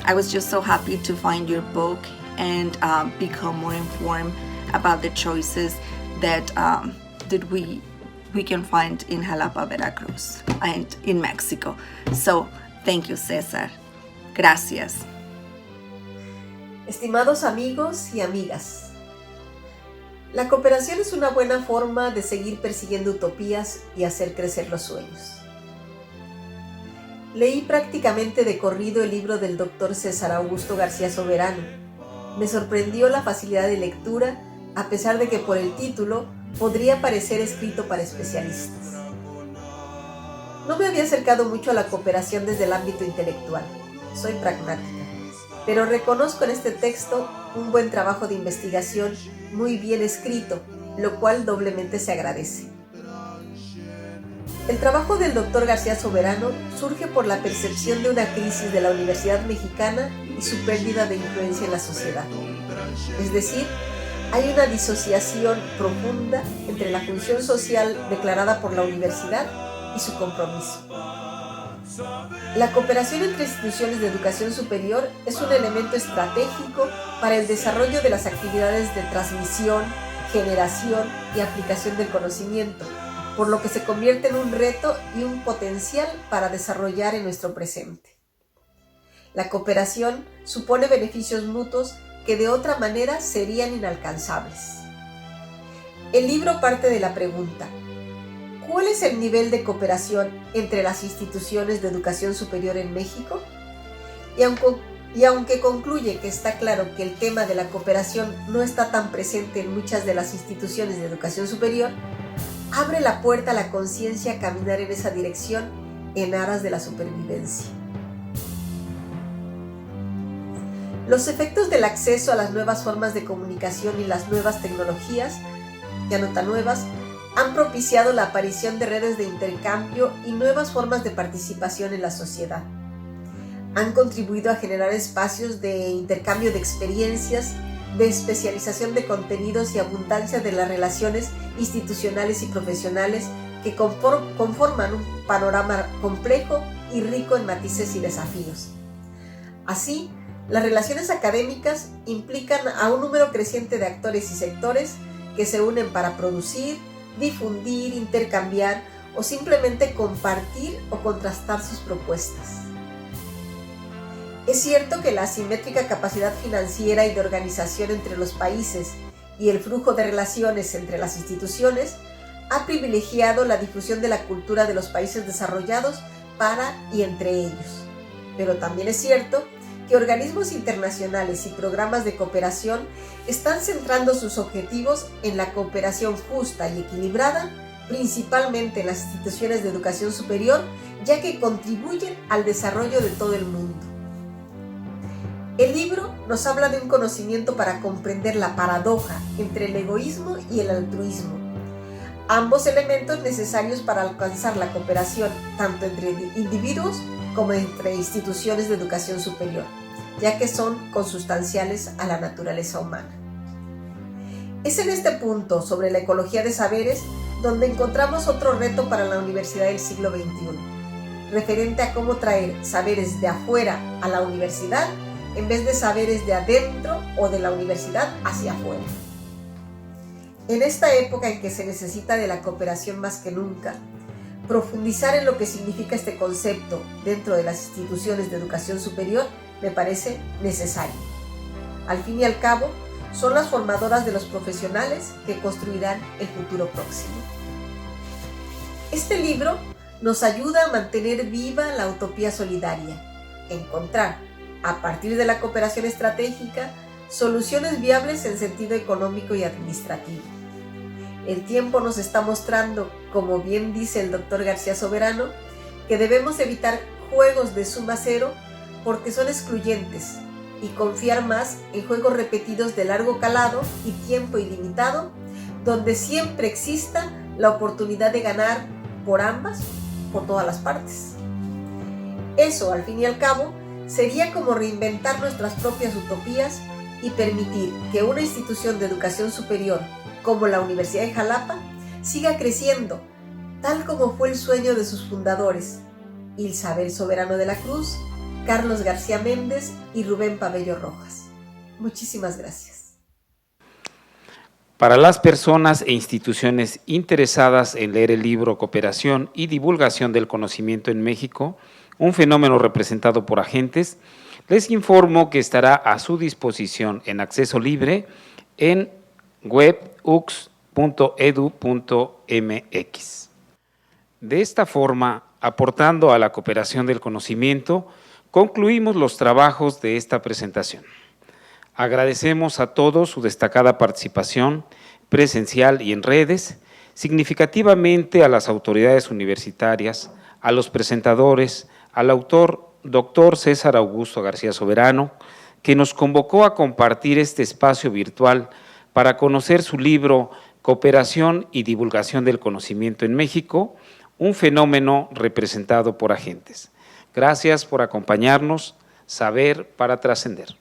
I was just so happy to find your book and become more informed about the choices that we can find in Jalapa, Veracruz, and in Mexico. So, thank you, Cesar. Gracias. Estimados amigos y amigas, la cooperación es una buena forma de seguir persiguiendo utopías y hacer crecer los sueños. Leí prácticamente de corrido el libro del Dr. César Augusto García Soberano. Me sorprendió la facilidad de lectura, a pesar de que por el título podría parecer escrito para especialistas. No me había acercado mucho a la cooperación desde el ámbito intelectual. Soy pragmática, pero reconozco en este texto un buen trabajo de investigación muy bien escrito, lo cual doblemente se agradece. El trabajo del Dr. García Soberano surge por la percepción de una crisis de la Universidad Mexicana y su pérdida de influencia en la sociedad. Es decir, hay una disociación profunda entre la función social declarada por la universidad y su compromiso. La cooperación entre instituciones de educación superior es un elemento estratégico para el desarrollo de las actividades de transmisión, generación y aplicación del conocimiento, por lo que se convierte en un reto y un potencial para desarrollar en nuestro presente. La cooperación supone beneficios mutuos que de otra manera serían inalcanzables. El libro parte de la pregunta: ¿cuál es el nivel de cooperación entre las instituciones de educación superior en México? Y aunque concluye que está claro que el tema de la cooperación no está tan presente en muchas de las instituciones de educación superior, abre la puerta a la conciencia a caminar en esa dirección en aras de la supervivencia. Los efectos del acceso a las nuevas formas de comunicación y las nuevas tecnologías, ya no tan nuevas, han propiciado la aparición de redes de intercambio y nuevas formas de participación en la sociedad. Han contribuido a generar espacios de intercambio de experiencias, de especialización de contenidos y abundancia de las relaciones institucionales y profesionales que conforman un panorama complejo y rico en matices y desafíos. Así, Las relaciones académicas implican a un número creciente de actores y sectores que se unen para producir, difundir, intercambiar o simplemente compartir o contrastar sus propuestas. Es cierto que la asimétrica capacidad financiera y de organización entre los países y el flujo de relaciones entre las instituciones ha privilegiado la difusión de la cultura de los países desarrollados para y entre ellos. Pero también es cierto que organismos internacionales y programas de cooperación están centrando sus objetivos en la cooperación justa y equilibrada, principalmente en las instituciones de educación superior, ya que contribuyen al desarrollo de todo el mundo. El libro nos habla de un conocimiento para comprender la paradoja entre el egoísmo y el altruismo, ambos elementos necesarios para alcanzar la cooperación tanto entre individuos como entre instituciones de educación superior, ya que son consustanciales a la naturaleza humana. Es en este punto sobre la ecología de saberes donde encontramos otro reto para la universidad del siglo XXI, referente a cómo traer saberes de afuera a la universidad en vez de saberes de adentro o de la universidad hacia afuera. En esta época en que se necesita de la cooperación más que nunca, profundizar en lo que significa este concepto dentro de las instituciones de educación superior me parece necesario. Al fin y al cabo, son las formadoras de los profesionales que construirán el futuro próximo. Este libro nos ayuda a mantener viva la utopía solidaria, encontrar, a partir de la cooperación estratégica, soluciones viables en sentido económico y administrativo. El tiempo nos está mostrando, como bien dice el doctor García Soberano, que debemos evitar juegos de suma cero porque son excluyentes y confiar más en juegos repetidos de largo calado y tiempo ilimitado, donde siempre exista la oportunidad de ganar por ambas, por todas las partes. Eso, al fin y al cabo, sería como reinventar nuestras propias utopías y permitir que una institución de educación superior como la Universidad de Jalapa siga creciendo, tal como fue el sueño de sus fundadores, Isabel Soberano de la Cruz, Carlos García Méndez y Rubén Pabello Rojas. Muchísimas gracias. Para las personas e instituciones interesadas en leer el libro Cooperación y Divulgación del Conocimiento en México, un fenómeno representado por agentes, les informo que estará a su disposición en acceso libre en webux.edu.mx. De esta forma, aportando a la cooperación del conocimiento, concluimos los trabajos de esta presentación. Agradecemos a todos su destacada participación presencial y en redes, significativamente a las autoridades universitarias, a los presentadores, al autor Dr. César Augusto García Soberano, que nos convocó a compartir este espacio virtual para conocer su libro Cooperación y Divulgación del Conocimiento en México, un fenómeno representado por agentes. Gracias por acompañarnos. Saber para trascender.